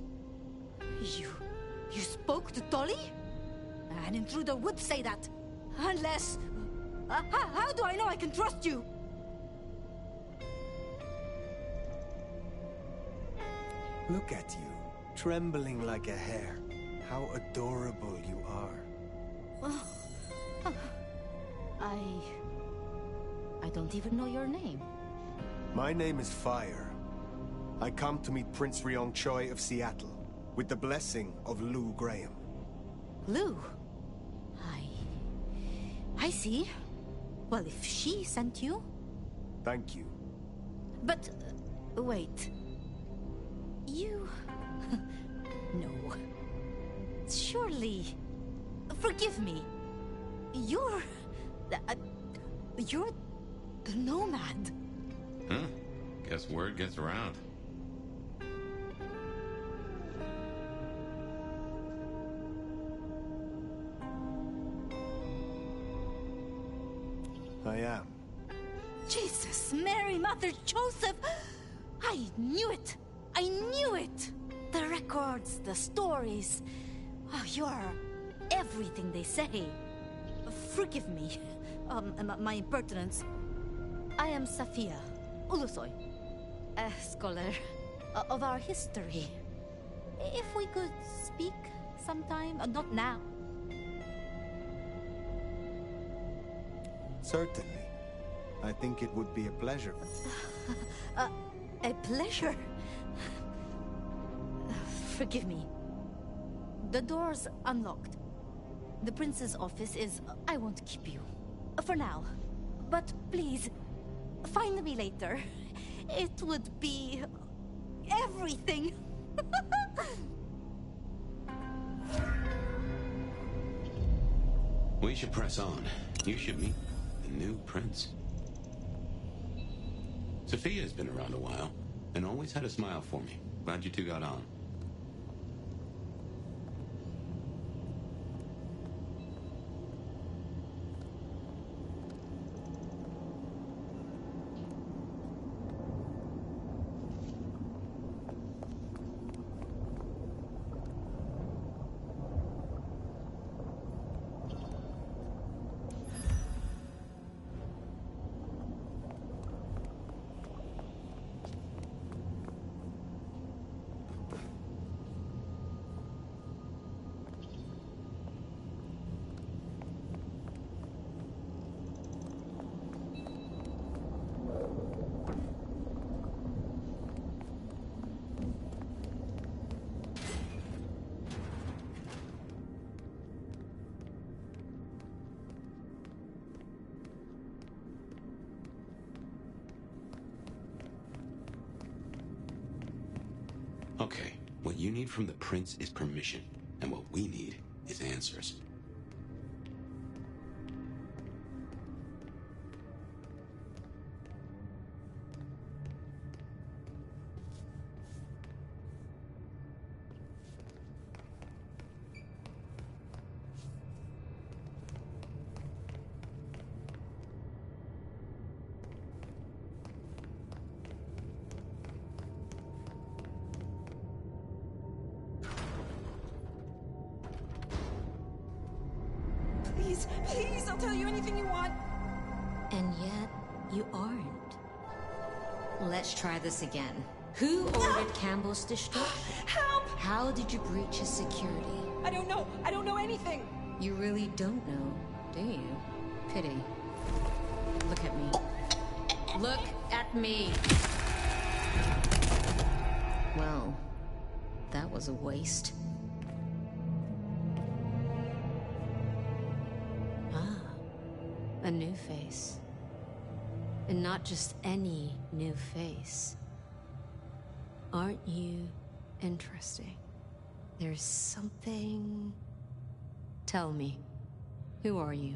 You spoke to Tolly? An intruder would say that. Unless... how do I know I can trust you? Look at you, trembling like a hare. How adorable you are. I don't even know your name. My name is Fire. I come to meet Prince Ryong Choi of Seattle, with the blessing of Lou Graham. Lou? I see. Well, if she sent you... Thank you. But, wait. You... No. Surely... Forgive me. You're the nomad. Huh? Guess word gets around. I am. Jesus, Mary, Mother, Joseph! I knew it! I knew it! The records, the stories. Oh, you're everything they say. Forgive me, my impertinence. I am Safia Ulusoy, a scholar of our history. If we could speak sometime, not now. Certainly. I think it would be a pleasure. A pleasure? Forgive me. The door's unlocked. The prince's office is... I won't keep you. For now. But please, find me later. It would be... everything. We should press on. You should meet the new prince. Sophia's been around a while, and always had a smile for me. Glad you two got on. What you need from the Prince is permission, and what we need is answers. Please, please, I'll tell you anything you want. And yet, you aren't. Let's try this again. Who ordered Campbell's destruction? Help! How did you breach his security? I don't know. I don't know anything. You really don't know, do you? Pity. Look at me. Look at me! Well, that was a waste. A new face. And not just any new face. Aren't you interesting? There's something... Tell me, who are you?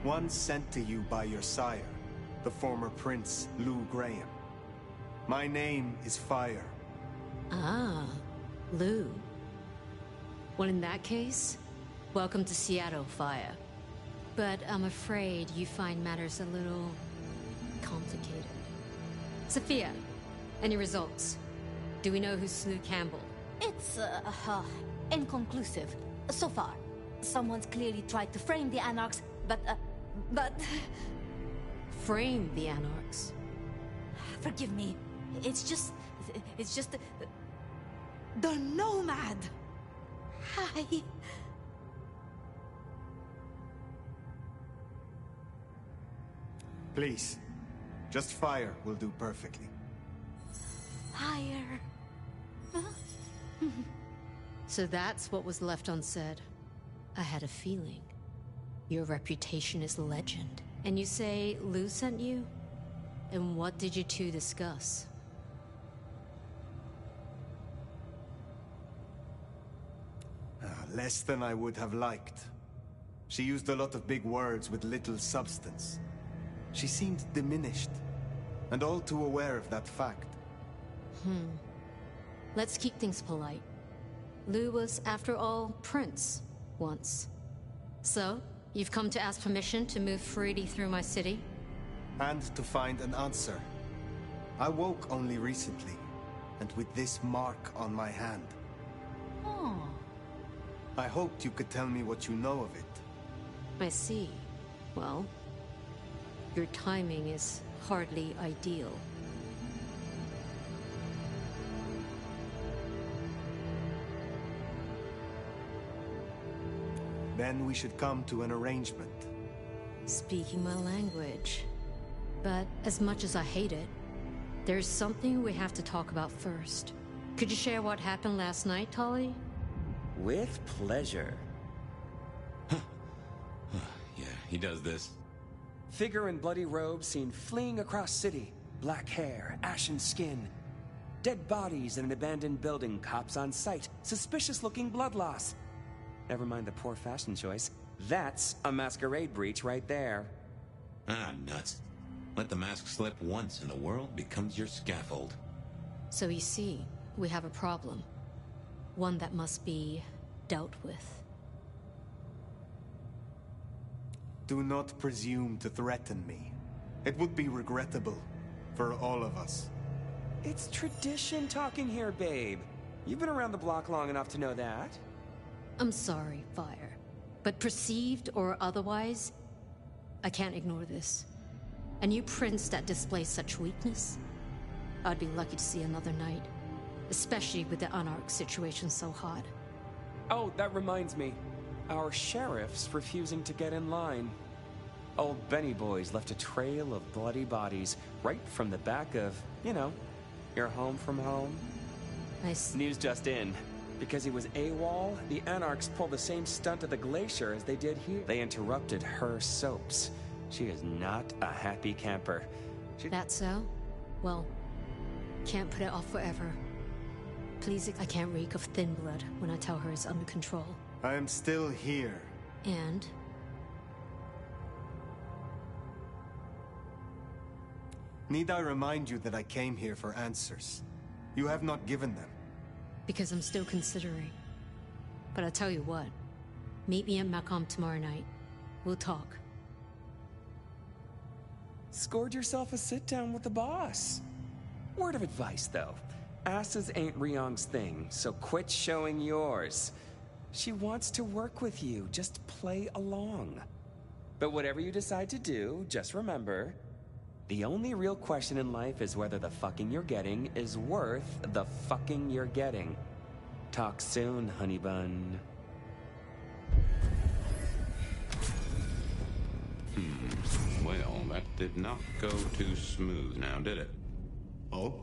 One sent to you by your sire, the former Prince Lou Graham. My name is Fire. Ah, Lou. Well, in that case, welcome to Seattle, Fire. But I'm afraid you find matters a little... complicated. Sophia, any results? Do we know who slew Campbell? It's, inconclusive. So far. Someone's clearly tried to frame the Anarchs, but... Frame the Anarchs? Forgive me. It's just... The Nomad! Hi. Please. Just Fire will do perfectly. Fire. So that's what was left unsaid. I had a feeling. Your reputation is legend. And you say Lou sent you? And what did you two discuss? Less than I would have liked. She used a lot of big words with little substance. She seemed diminished, and all too aware of that fact. Let's keep things polite. Lou was, after all, Prince, once. So, you've come to ask permission to move freely through my city? And to find an answer. I woke only recently, and with this mark on my hand. Oh. I hoped you could tell me what you know of it. I see. Well, your timing is hardly ideal. Then we should come to an arrangement. Speaking my language. But as much as I hate it, there's something we have to talk about first. Could you share what happened last night, Tolly? With pleasure. Yeah, he does this. Figure in bloody robes seen fleeing across city. Black hair, ashen skin. Dead bodies in an abandoned building, cops on site. Suspicious-looking blood loss. Never mind the poor fashion choice. That's a masquerade breach right there. Ah, nuts. Let the mask slip once and the world becomes your scaffold. So you see, we have a problem. One that must be dealt with. Do not presume to threaten me. It would be regrettable for all of us. It's tradition talking here, babe. You've been around the block long enough to know that. I'm sorry, Fire. But perceived or otherwise, I can't ignore this. A new prince that displays such weakness? I'd be lucky to see another night. Especially with the Anarch situation so hot. Oh, that reminds me. Our sheriff's refusing to get in line. Old Benny Boys left a trail of bloody bodies right from the back of, you know, You're home from home? Nice. News just in. Because he was AWOL, the Anarchs pulled the same stunt at the glacier as they did here. They interrupted her soaps. She is not a happy camper. That so? Well, can't put it off forever. Please, I can't reek of thin blood when I tell her it's under control. I am still here. And? Need I remind you that I came here for answers? You have not given them. Because I'm still considering. But I'll tell you what. Meet me at Macomb tomorrow night. We'll talk. Scored yourself a sit-down with the boss. Word of advice, though. Asses ain't Ryong's thing, so quit showing yours. She wants to work with you, just play along. But whatever you decide to do, just remember, the only real question in life is whether the fucking you're getting is worth the fucking you're getting. Talk soon, honey bun. Well, that did not go too smooth now, did it? Oh?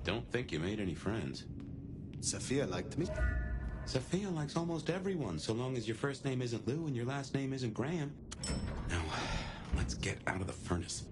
Don't think you made any friends. Sophia liked me. Sophia likes almost everyone, so long as your first name isn't Lou and your last name isn't Graham. Now, let's get out of the furnace.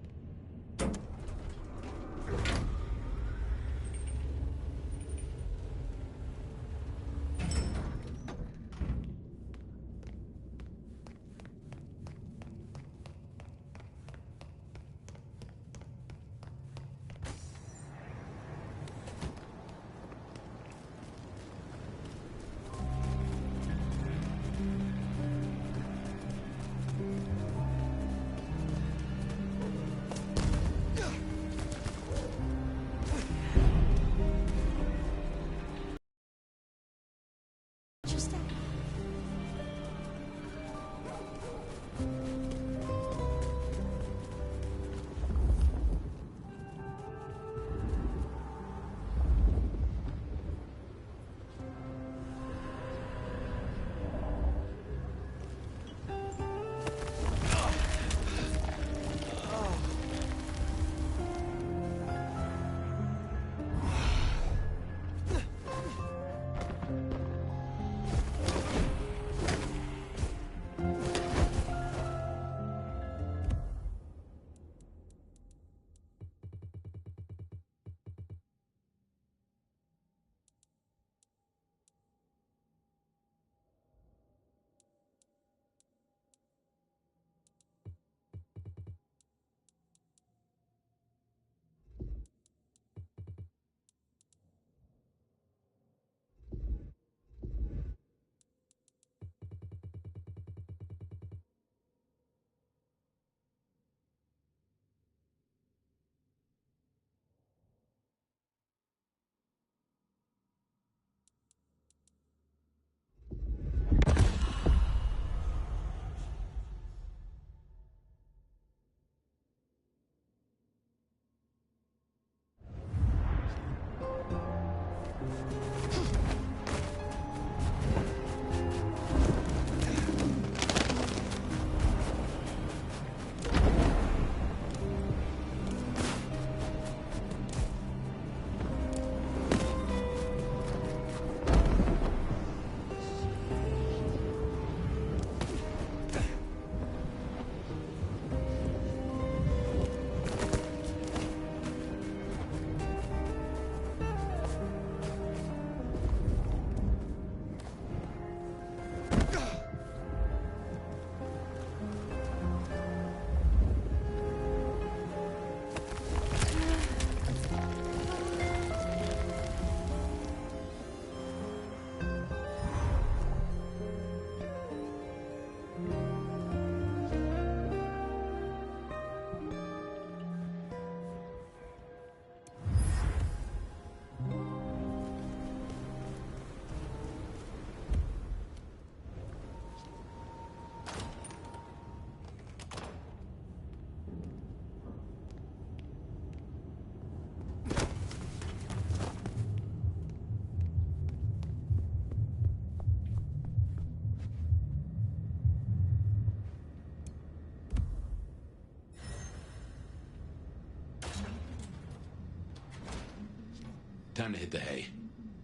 time to hit the hay.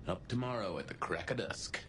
Up tomorrow at the crack of dusk.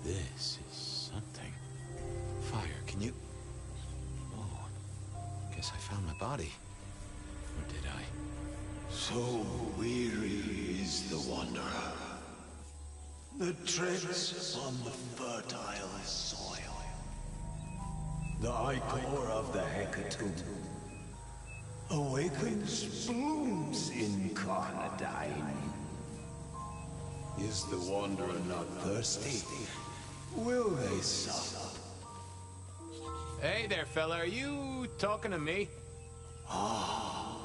This is something. Fire, can you... Oh, guess I found my body. Or did I? So weary is the wanderer. The treads on the fertile soil. The ichor of the hecatomb awakens blooms incarnadine. Is the wanderer not thirsty? Will they sup? Hey there, fella. Are you talking to me? Ah,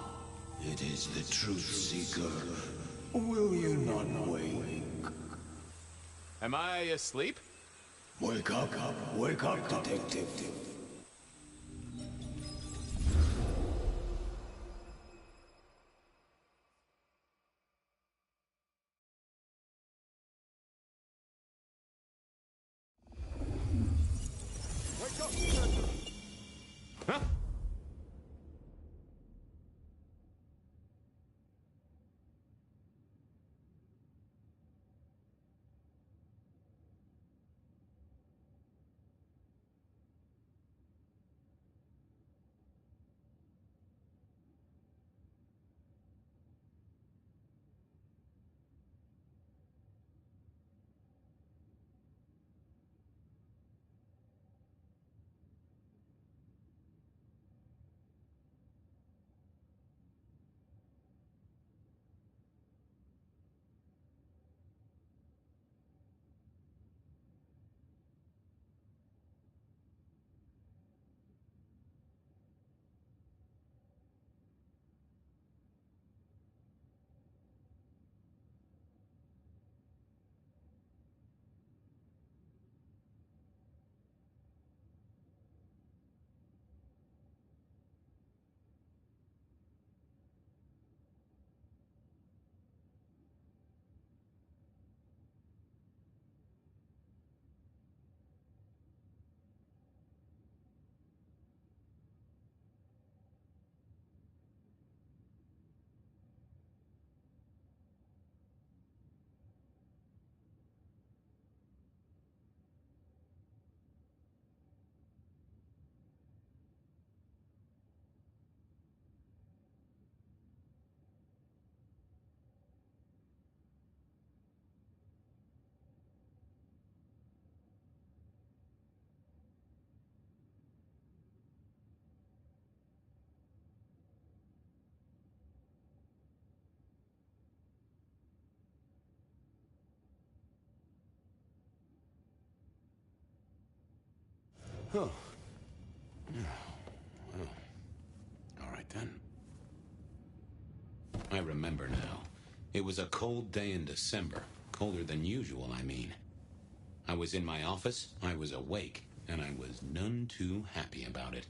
it is the truth seeker. Will you not wake? Am I asleep? Wake up, detective. Huh? Oh. Oh. All right, then. I remember now. It was a cold day in December. Colder than usual, I mean. I was in my office, I was awake, and I was none too happy about it.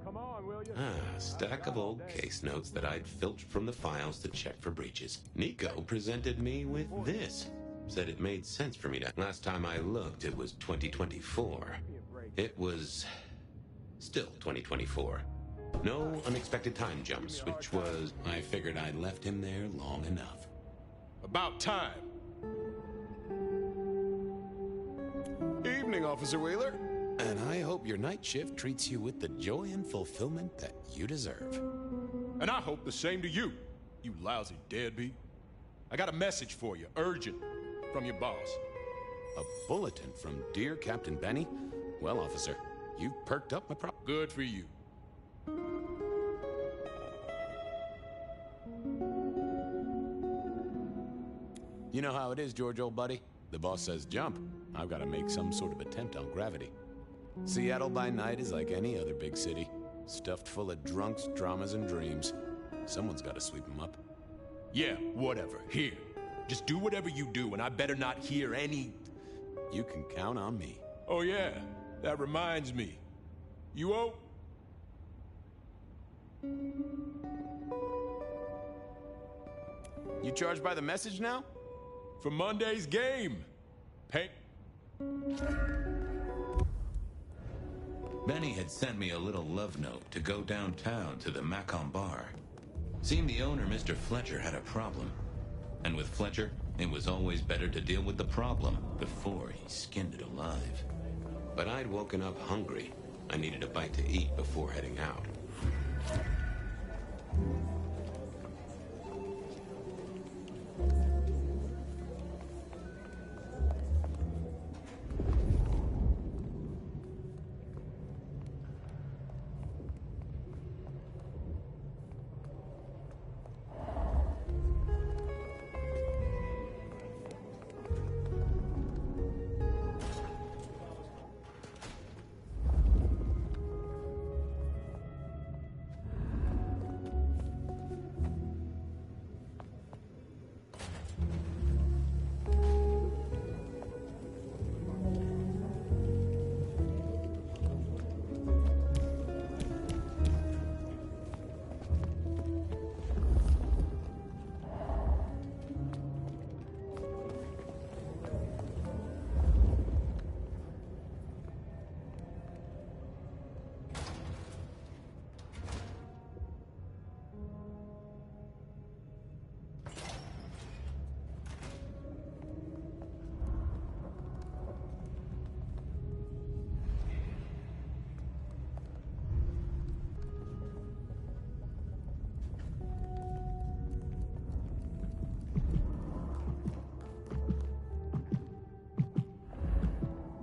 Come on, will you? A stack of old case notes that I'd filched from the files to check for breaches. Nico presented me with this. Said it made sense for me to... Last time I looked, it was 2024. It was... still 2024. No unexpected time jumps, which was, I figured I'd left him there long enough. About time. Evening, Officer Wheeler. And I hope your night shift treats you with the joy and fulfillment that you deserve. And I hope the same to you, you lousy deadbeat. I got a message for you, urgent, from your boss. A bulletin from dear Captain Benny? Well, officer, you've perked up my Good for you. You know how it is, George, old buddy. The boss says jump. I've got to make some sort of attempt on gravity. Seattle by night is like any other big city. Stuffed full of drunks, dramas, and dreams. Someone's got to sweep them up. Yeah, whatever. Here. Just do whatever you do, and I better not hear any... You can count on me. Oh, yeah. That reminds me. You owe... You charged by the message now? For Monday's game. Pay... Benny had sent me a little love note to go downtown to the Macon bar. Seemed the owner, Mr. Fletcher, had a problem. And with Fletcher, it was always better to deal with the problem before he skinned it alive. But I'd woken up hungry. I needed a bite to eat before heading out.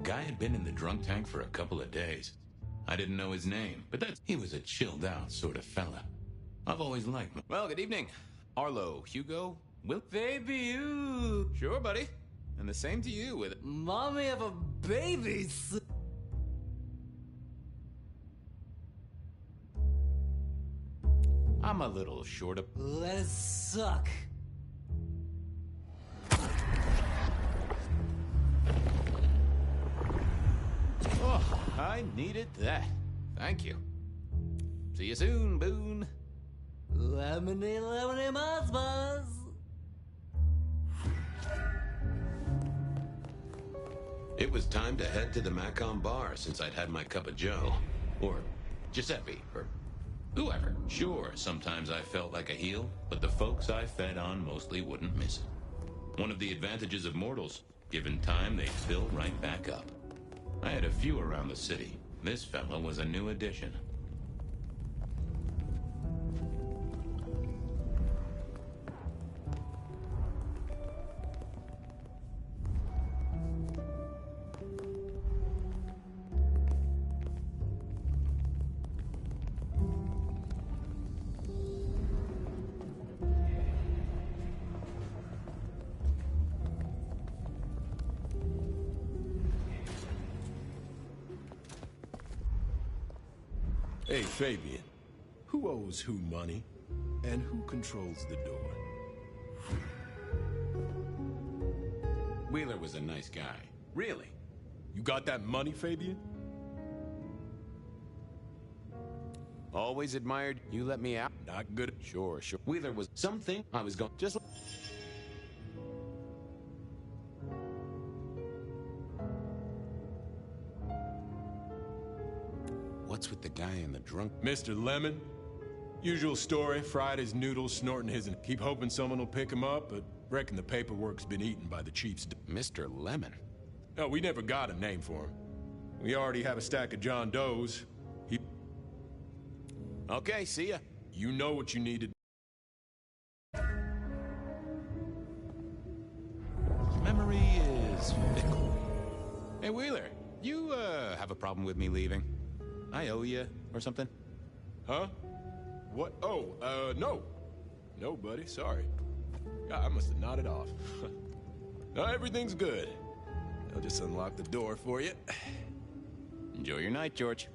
Guy had been in the drunk tank for a couple of days. I didn't know his name, but he was a chilled out sort of fella. I've always liked him. Well, good evening. Arlo, Hugo, Will... Baby, you... Sure, buddy. And the same to you with... Mommy of a baby... I'm a little short of... Let it suck. Oh, I needed that. Thank you. See you soon, Boone. Lemony, lemony, buzz, buzz. It was time to head to the Macon bar since I'd had my cup of joe. Or Giuseppe, or whoever. Sure, sometimes I felt like a heel, but the folks I fed on mostly wouldn't miss it. One of the advantages of mortals. Given time, they'd fill right back up. I had a few around the city. This fella was a new addition. Hey, Fabian. Who owes who money? And who controls the door? Wheeler was a nice guy. Really. You got that money, Fabian? Always admired you let me out. Not good. Sure. Wheeler was something I was going... Just... What's with the guy in the drunk? Mr. Lemon? Usual story, fried his noodles, snorting his, and keep hoping someone will pick him up, but reckon the paperwork's been eaten by the chief's... Mr. Lemon? No, we never got a name for him. We already have a stack of John Does. Okay, see ya. You know what you need to do. Memory is fickle. Hey, Wheeler, you, have a problem with me leaving? I owe you or something? Huh? What? Oh, no. No, buddy, sorry. God, I must have nodded off. No, everything's good. I'll just unlock the door for you. Enjoy your night, George.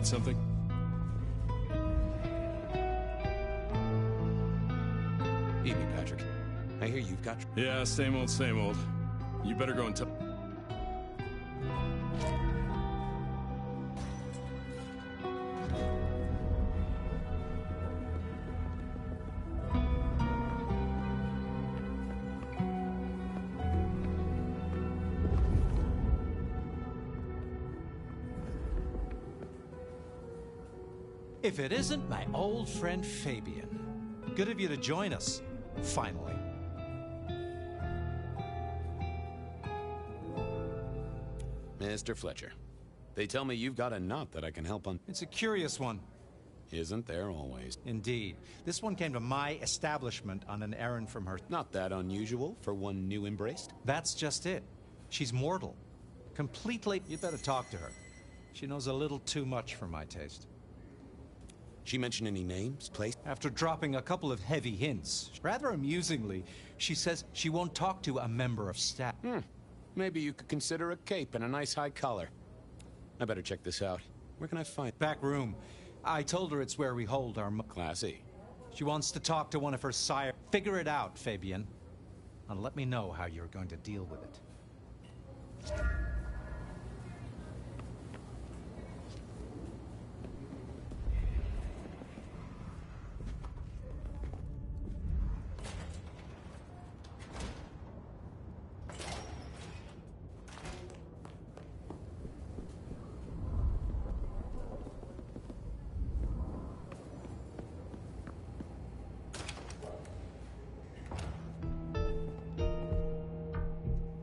Something? Evening, Patrick. I hear you've got... Yeah, same old, same old. You better go and tell... If it isn't my old friend Fabian. Good of you to join us, finally. Mr. Fletcher, they tell me you've got a knot that I can help on. It's a curious one. Isn't there always? Indeed. This one came to my establishment on an errand from her. Not that unusual for one new embraced. That's just it. She's mortal. Completely. You'd better talk to her. She knows a little too much for my taste. She mention any names, place? After dropping a couple of heavy hints, rather amusingly, she says she won't talk to a member of staff. Maybe you could consider a cape and a nice high collar. I better check this out. Where can I find... Back room. I told her it's where we hold our... Classy. She wants to talk to one of her sire... Figure it out, Fabian. And let me know how you're going to deal with it.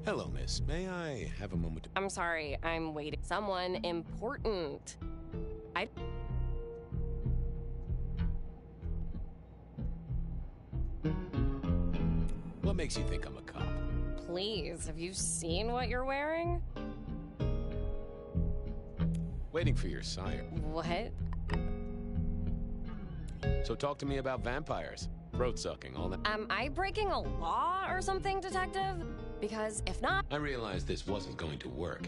Hello, miss. May I have a moment? I'm sorry, I'm waiting. Someone important. What makes you think I'm a cop? Please, have you seen what you're wearing? Waiting for your sire. What? So talk to me about vampires. Throat sucking, all that. Am I breaking a law or something, detective? Because if not... I realized this wasn't going to work.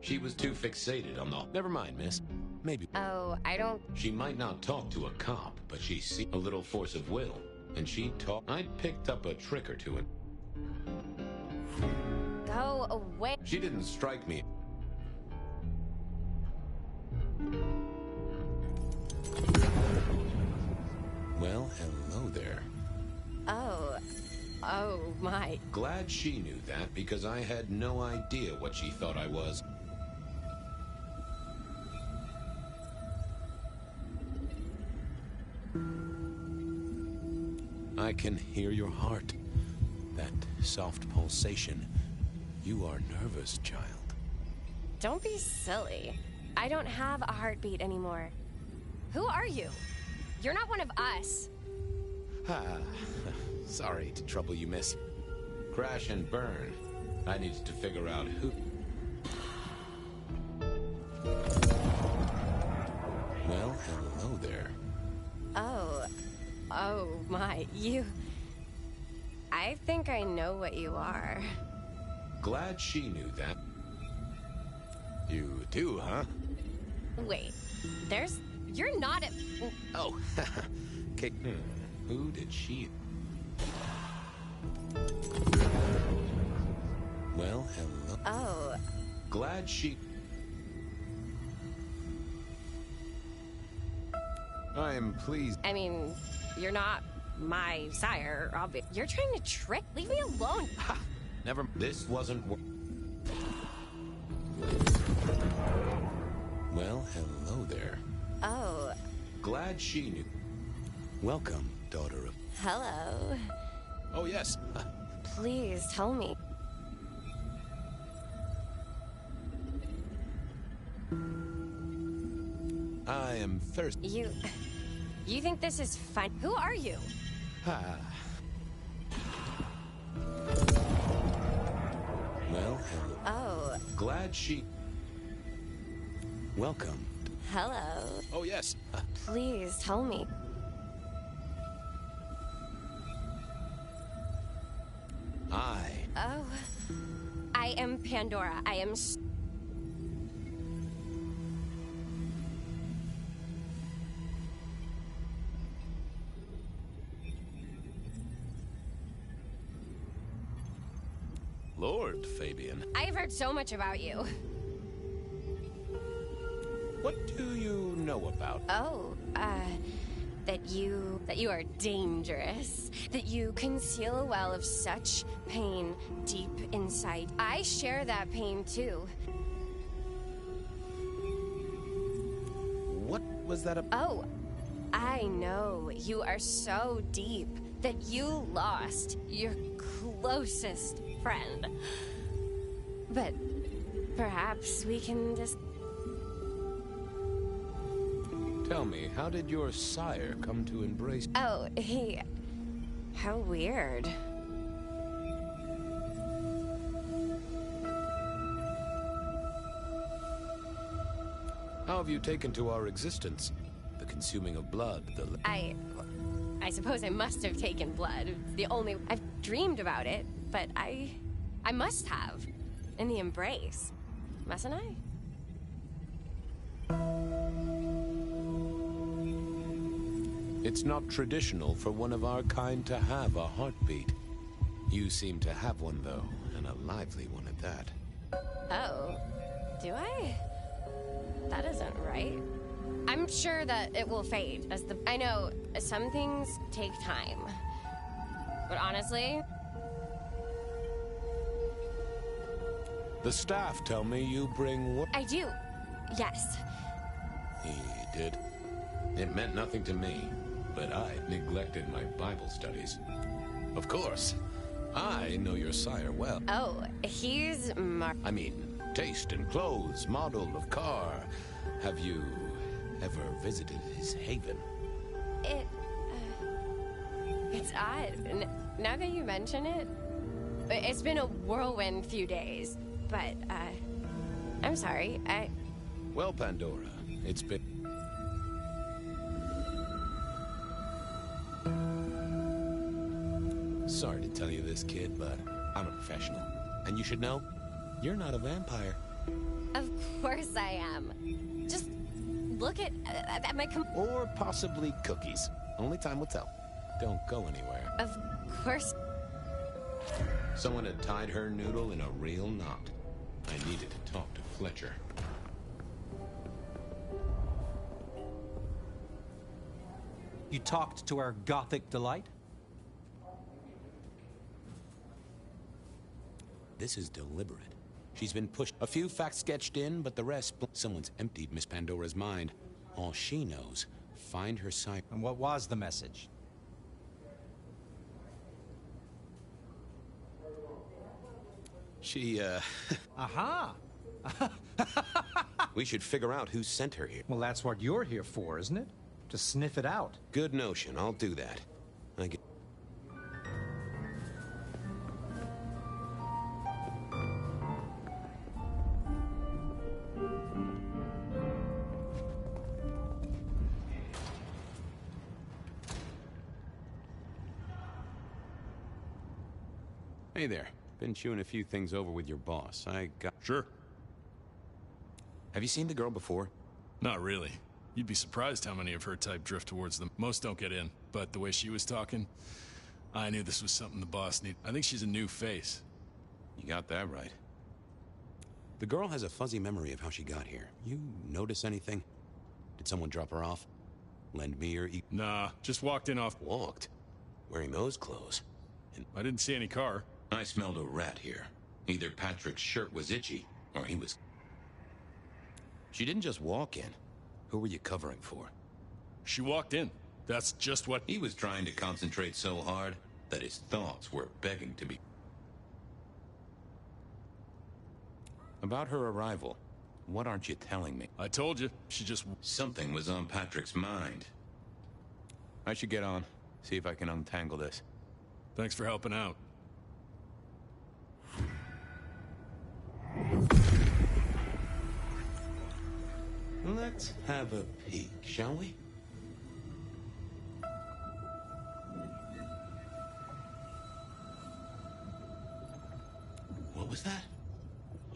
She was too fixated on the... Never mind, miss. Maybe. Oh, I don't... She might not talk to a cop, but she see a little force of will. And she talked... I picked up a trick or two and... Go away. She didn't strike me. Well, hello there. Oh my. Glad she knew that, because I had no idea what she thought I was. I can hear your heart. That soft pulsation. You are nervous, child. Don't be silly. I don't have a heartbeat anymore. Who are you? You're not one of us. Sorry to trouble you, miss. Crash and burn. I needed to figure out who... hello there. Oh my, you... I think I know what you are. Glad she knew that. You do, huh? Wait, you're not a... Oh, okay. Who did she... Well, hello. Oh. Glad she... I am pleased. I mean, you're not my sire, obviously. You're trying to trick? Leave me alone. Ha! Never... This wasn't... Well, hello there. Oh. Glad she knew. Welcome, daughter of... Hello. Oh, yes. Please, tell me. I am thirsty. You think this is fun? Who are you? Ah. Well, hello. Oh. Glad she... Welcome. Hello. Oh, yes. Please, tell me. Oh. I am Pandora. I am... Lord, Fabian. I've heard so much about you. What do you know about? Oh, that you are dangerous. That you conceal a well of such pain deep inside. I share that pain too. What was that about? Oh, I know. You are so deep that you lost your closest friend. But perhaps we can just... Tell me, how did your sire come to embrace... Oh, how weird. How have you taken to our existence? The consuming of blood, the... I suppose I must have taken blood. It's the only... I've dreamed about it, but I must have. In the embrace. Mustn't I? It's not traditional for one of our kind to have a heartbeat. You seem to have one, though, and a lively one at that. Oh. Do I? That isn't right. I'm sure that it will fade as the... I know, some things take time. But honestly... The staff tell me you bring what? I do. Yes. He did. It meant nothing to me, but I neglected my Bible studies. Of course. I know your sire well. Oh, he's I mean, taste in clothes, model of car. Have you ever visited his haven? It's odd. Now that you mention it, it's been a whirlwind few days. But, I'm sorry, Well, Pandora, it's been... Sorry to tell you this, kid, but I'm a professional. And you should know, you're not a vampire. Of course I am. Just look at my... Or possibly cookies. Only time will tell. Don't go anywhere. Of course... Someone had tied her noodle in a real knot. I needed to talk to Fletcher. You talked to our gothic delight? This is deliberate. She's been pushed. A few facts sketched in, but the rest... Someone's emptied Miss Pandora's mind. All she knows, find her side. And what was the message? She, Aha! We should figure out who sent her here. Well, that's what you're here for, isn't it? To sniff it out. Good notion. I'll do that. I get... Hey there. Been chewing a few things over with your boss. I got... Sure. Have you seen the girl before? Not really. You'd be surprised how many of her type drift towards them. Most don't get in, but the way she was talking, I knew this was something the boss needed. I think she's a new face. You got that right. The girl has a fuzzy memory of how she got here. You notice anything? Did someone drop her off? Lend me your Nah, just walked in off... Walked? Wearing those clothes? I didn't see any car. I smelled a rat here. Either Patrick's shirt was itchy, or he was... She didn't just walk in. Who were you covering for? She walked in. That's just what... He was trying to concentrate so hard that his thoughts were begging to be... About her arrival, what aren't you telling me? I told you, she just... Something was on Patrick's mind. I should get on, see if I can untangle this. Thanks for helping out. Let's have a peek, shall we? What was that?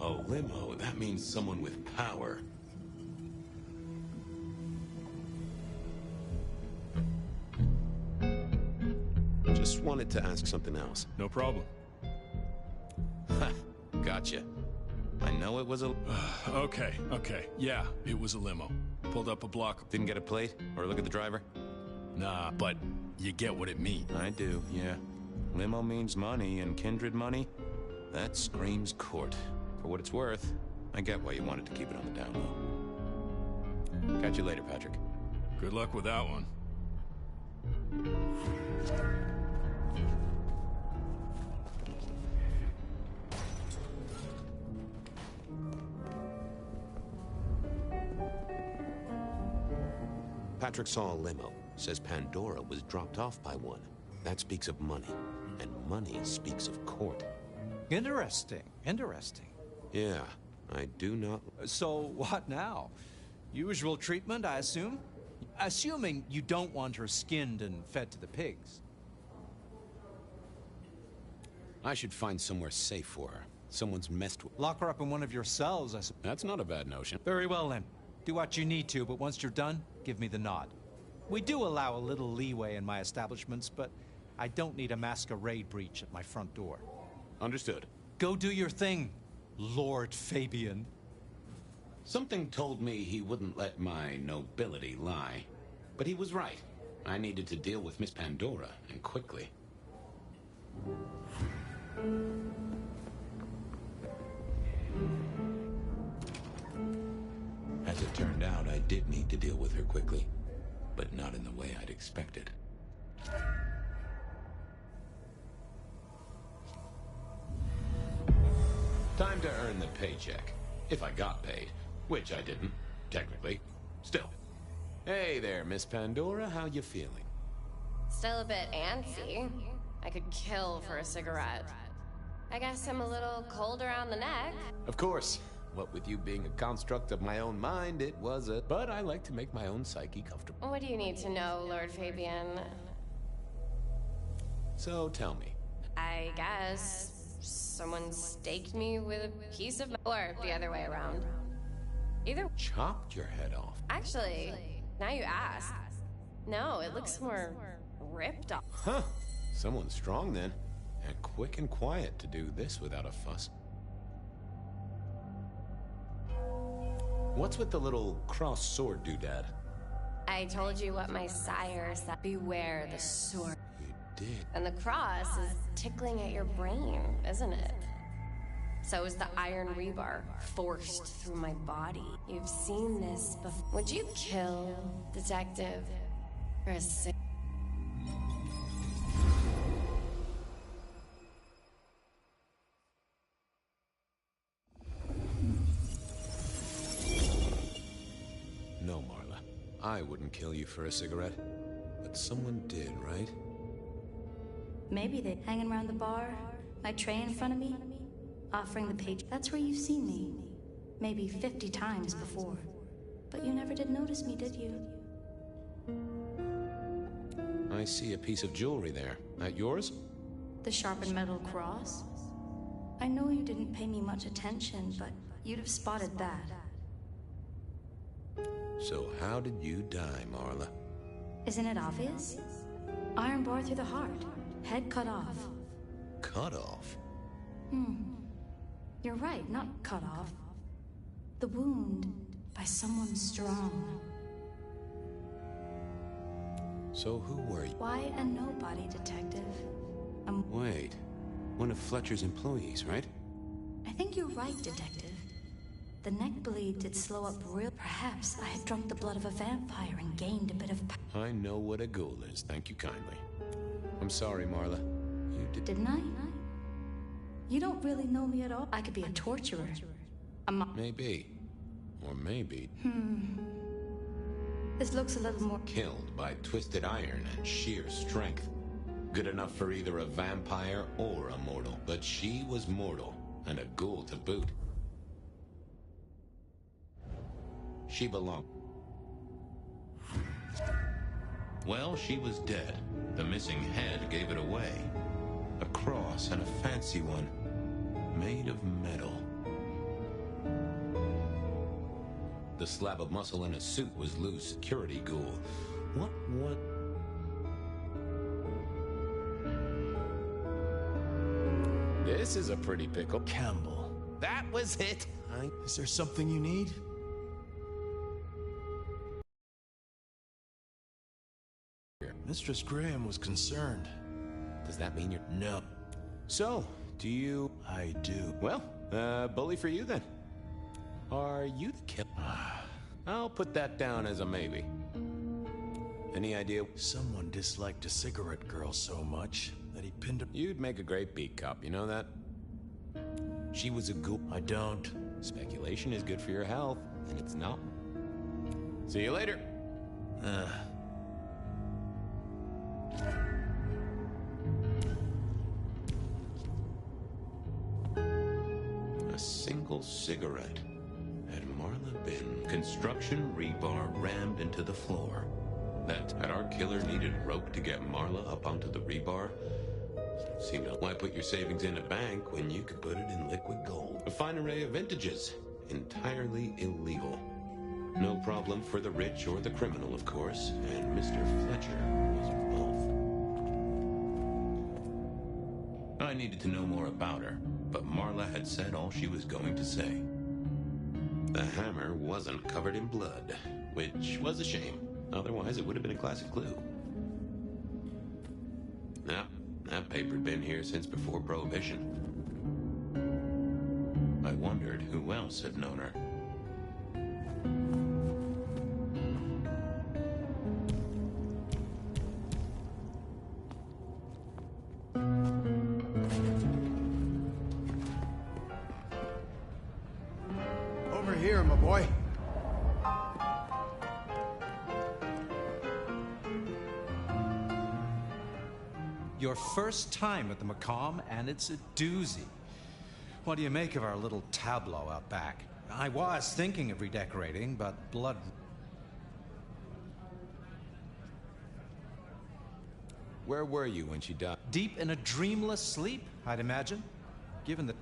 A limo. That means someone with power. Just wanted to ask something else. No problem. Ha, gotcha. I know it was a... Okay. Yeah, it was a limo. Pulled up a block. Didn't get a plate? Or look at the driver? Nah, but you get what it means. I do, yeah. Limo means money, and kindred money? That screams court. For what it's worth, I get why you wanted to keep it on the down low. Catch you later, Patrick. Good luck with that one. Patrick saw a limo. Says Pandora was dropped off by one. That speaks of money. And money speaks of court. Interesting. Yeah, I do not... So, what now? Usual treatment, I assume? Assuming you don't want her skinned and fed to the pigs. I should find somewhere safe for her. Someone's messed with... Lock her up in one of your cells, I suppose. That's not a bad notion. Very well, then. Do what you need to, but once you're done, give me the nod. We do allow a little leeway in my establishments, but I don't need a masquerade breach at my front door. Understood. Go do your thing, Lord Fabian. Something told me he wouldn't let my nobility lie. But he was right. I needed to deal with Miss Pandora, and quickly. As it turned out, I did need to deal with her quickly. But not in the way I'd expected. Time to earn the paycheck. If I got paid. Which I didn't, technically. Still. Hey there, Miss Pandora. How you feeling? Still a bit antsy. I could kill for a cigarette. I guess I'm a little cold around the neck. Of course. What with you being a construct of my own mind, it was a... But I like to make my own psyche comfortable. What do you need to know, Lord Fabian? So tell me. I guess someone staked me with a piece of... Or the other way around. Either... Chopped your head off. Actually, now you ask. No, it looks more ripped off. Huh. Someone strong then. And quick and quiet to do this without a fuss. What's with the little cross sword doodad? I told you what my sire said. Beware the sword. You did. And the cross is tickling at your brain, isn't it? So is the iron rebar forced through my body. You've seen this before. Would you kill, detective, for a sick... No, Marla. I wouldn't kill you for a cigarette. But someone did, right? Maybe they're hanging around the bar, my tray in front of me, offering the page. That's where you've seen me. Maybe 50 times before. But you never did notice me, did you? I see a piece of jewelry there. That yours? The sharpened metal cross? I know you didn't pay me much attention, but you'd have spotted that. So how did you die, Marla? Isn't it obvious? Iron bore through the heart. Head cut off. Cut off? You're right, not cut off. The wound by someone strong. So who were you? Why a nobody, detective? Wait, one of Fletcher's employees, right? I think you're right, detective. The neck bleed did slow up real. Perhaps I had drunk the blood of a vampire and gained a bit of power. I know what a ghoul is, thank you kindly. I'm sorry, Marla. You Didn't I? You don't really know me at all. I could be a torturer. Maybe. Or maybe. This looks a little more... Killed by twisted iron and sheer strength. Good enough for either a vampire or a mortal. But she was mortal, and a ghoul to boot. She belonged. Well, she was dead. The missing head gave it away. A cross and a fancy one, made of metal. The slab of muscle in a suit was Lou's security ghoul. What? This is a pretty pickle. Campbell. That was it. Is there something you need? Mistress Graham was concerned. Does that mean you're... No. So, do you... I do. Well, bully for you then. Are you the killer? I'll put that down as a maybe. Any idea? Someone disliked a cigarette girl so much that he pinned her... You'd make a great beat cop, you know that? She was a ghoul. I don't. Speculation is good for your health, and it's not. See you later. A single cigarette. Had Marla been construction rebar rammed into the floor? That had our killer needed rope to get Marla up onto the rebar? Seemed to why put your savings in a bank when you could put it in liquid gold? A fine array of vintages. Entirely illegal. No problem for the rich or the criminal, of course, and Mr. Fletcher was both. I needed to know more about her, but Marla had said all she was going to say. The hammer wasn't covered in blood, which was a shame. Otherwise, it would have been a classic clue. Now, that paper'd been here since before Prohibition. I wondered who else had known her. Over here, my boy. Your first time at the Macomb, and it's a doozy. What do you make of our little tableau out back? I was thinking of redecorating, but blood... Where were you when she died? Deep in a dreamless sleep, I'd imagine. Given the...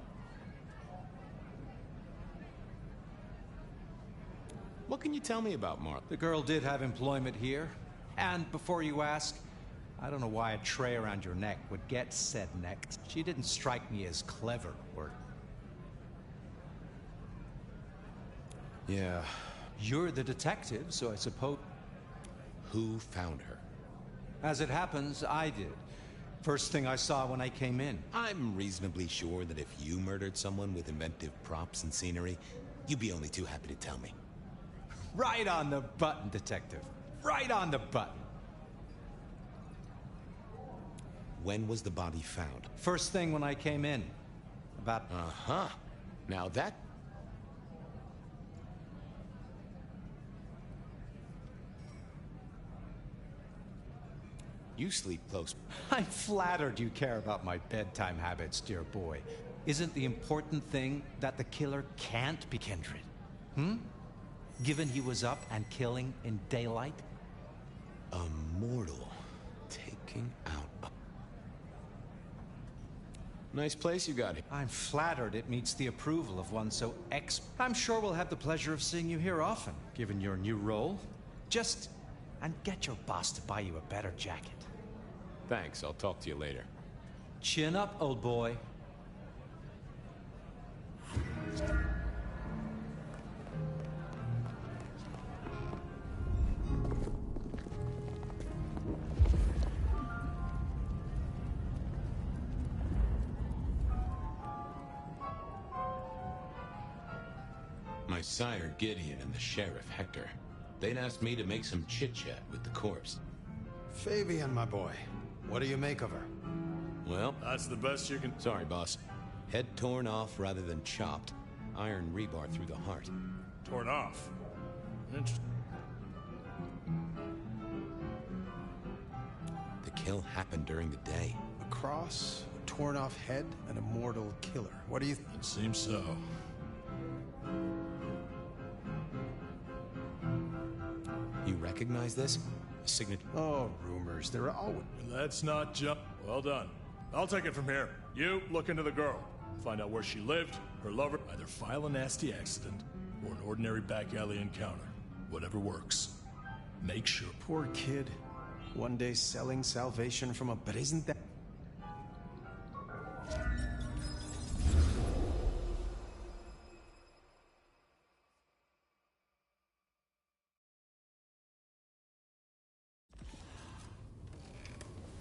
What can you tell me about Marla? The girl did have employment here. And before you ask, I don't know why a tray around your neck would get said neck. She didn't strike me as clever, or... Yeah. You're the detective, so I suppose... Who found her? As it happens, I did. First thing I saw when I came in. I'm reasonably sure that if you murdered someone with inventive props and scenery, you'd be only too happy to tell me. Right on the button, detective. Right on the button. When was the body found? First thing when I came in. About... Uh-huh. Now that... You sleep close. I'm flattered you care about my bedtime habits, dear boy. Isn't the important thing that the killer can't be Kindred? Given he was up and killing in daylight? A mortal taking out a... Nice place you got here. I'm flattered it meets the approval of one so I'm sure we'll have the pleasure of seeing you here often, given your new role. And get your boss to buy you a better jacket. Thanks, I'll talk to you later. Chin up, old boy. My sire, Gideon, and the sheriff, Hector. They'd asked me to make some chit-chat with the corpse. Fabian, my boy, what do you make of her? Well, that's the best you can... Sorry, boss. Head torn off rather than chopped. Iron rebar through the heart. Torn off? Interesting. The kill happened during the day. A cross, a torn off head, and a mortal killer. What do you think? It seems so. You recognize this? A signature? Oh, rumors. There are always... Let's not jump. Well done. I'll take it from here. You look into the girl. Find out where she lived, her lover. Either file a nasty accident or an ordinary back alley encounter. Whatever works. Make sure. Poor kid. One day selling salvation from a... But isn't that...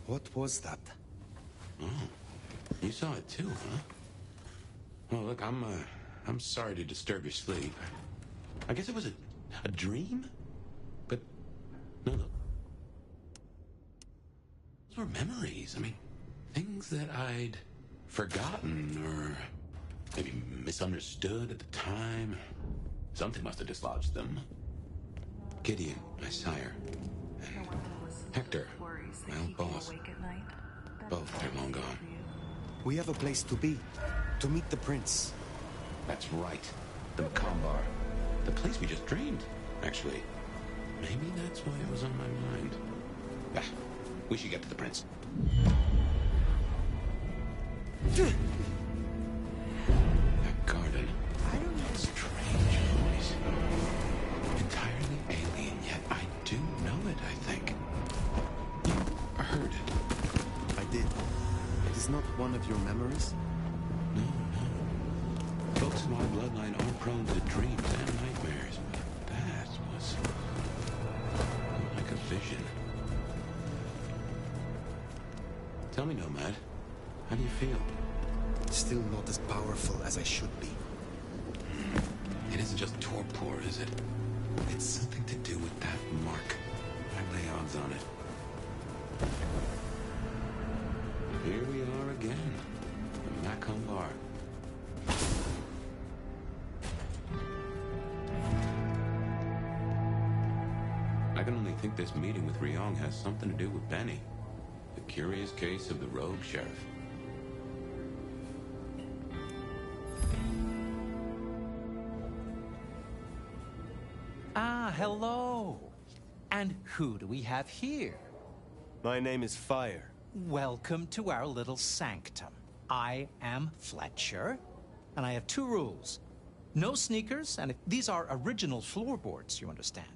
What was that? Oh, you saw it too, huh? Well, look, I'm sorry to disturb your sleep. I guess it was a dream? But, no. Those were memories. I mean, things that I'd forgotten or maybe misunderstood at the time. Something must have dislodged them. Gideon, my sire, and Hector, my old boss. Both are long gone. We have a place to be. To meet the prince. That's right. The Macombar. The place we just dreamed, actually. Maybe that's why it was on my mind. Ah, we should get to the prince. That garden. I don't know. Strange noise. Entirely alien, yet I do know it, I think. You heard it. I did. It is not one of your memories? No. Folks in my bloodline are prone to dreams and nightmares, but that was like a vision. Tell me, Nomad, how do you feel? Still not as powerful as I should be. It isn't just torpor, is it? It's something to do with that mark. I lay odds on it. Here we are again. The Macombar. I can only think this meeting with Ryong has something to do with Benny. The curious case of the rogue sheriff. Ah, hello. And who do we have here? My name is Fire. Welcome to our little sanctum. I am Fletcher, and I have two rules. No sneakers, and these are original floorboards, you understand.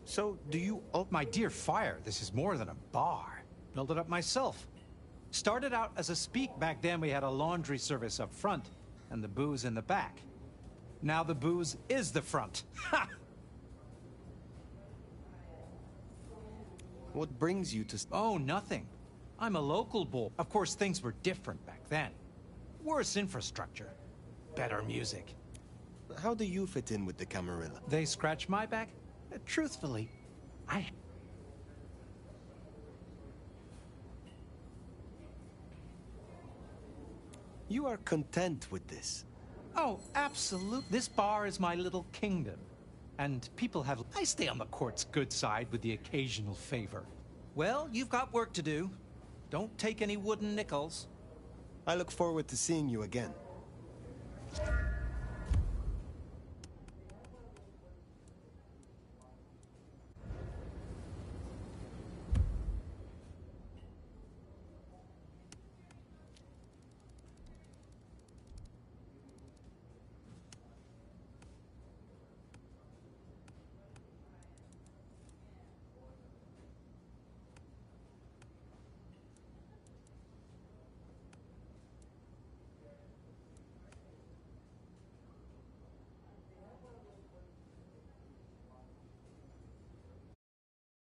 So, do you... Oh, my dear Fire, this is more than a bar. Built it up myself. Started out as a speak. Back then we had a laundry service up front, and the booze in the back. Now the booze is the front. Ha! What brings you to... Oh, nothing. I'm a local bull. Of course, things were different back then. Worse infrastructure. Better music. How do you fit in with the Camarilla? They scratch my back? Truthfully, You are content with this? Oh, absolute. This bar is my little kingdom. And people have... I stay on the court's good side with the occasional favor. Well, you've got work to do. Don't take any wooden nickels. I look forward to seeing you again.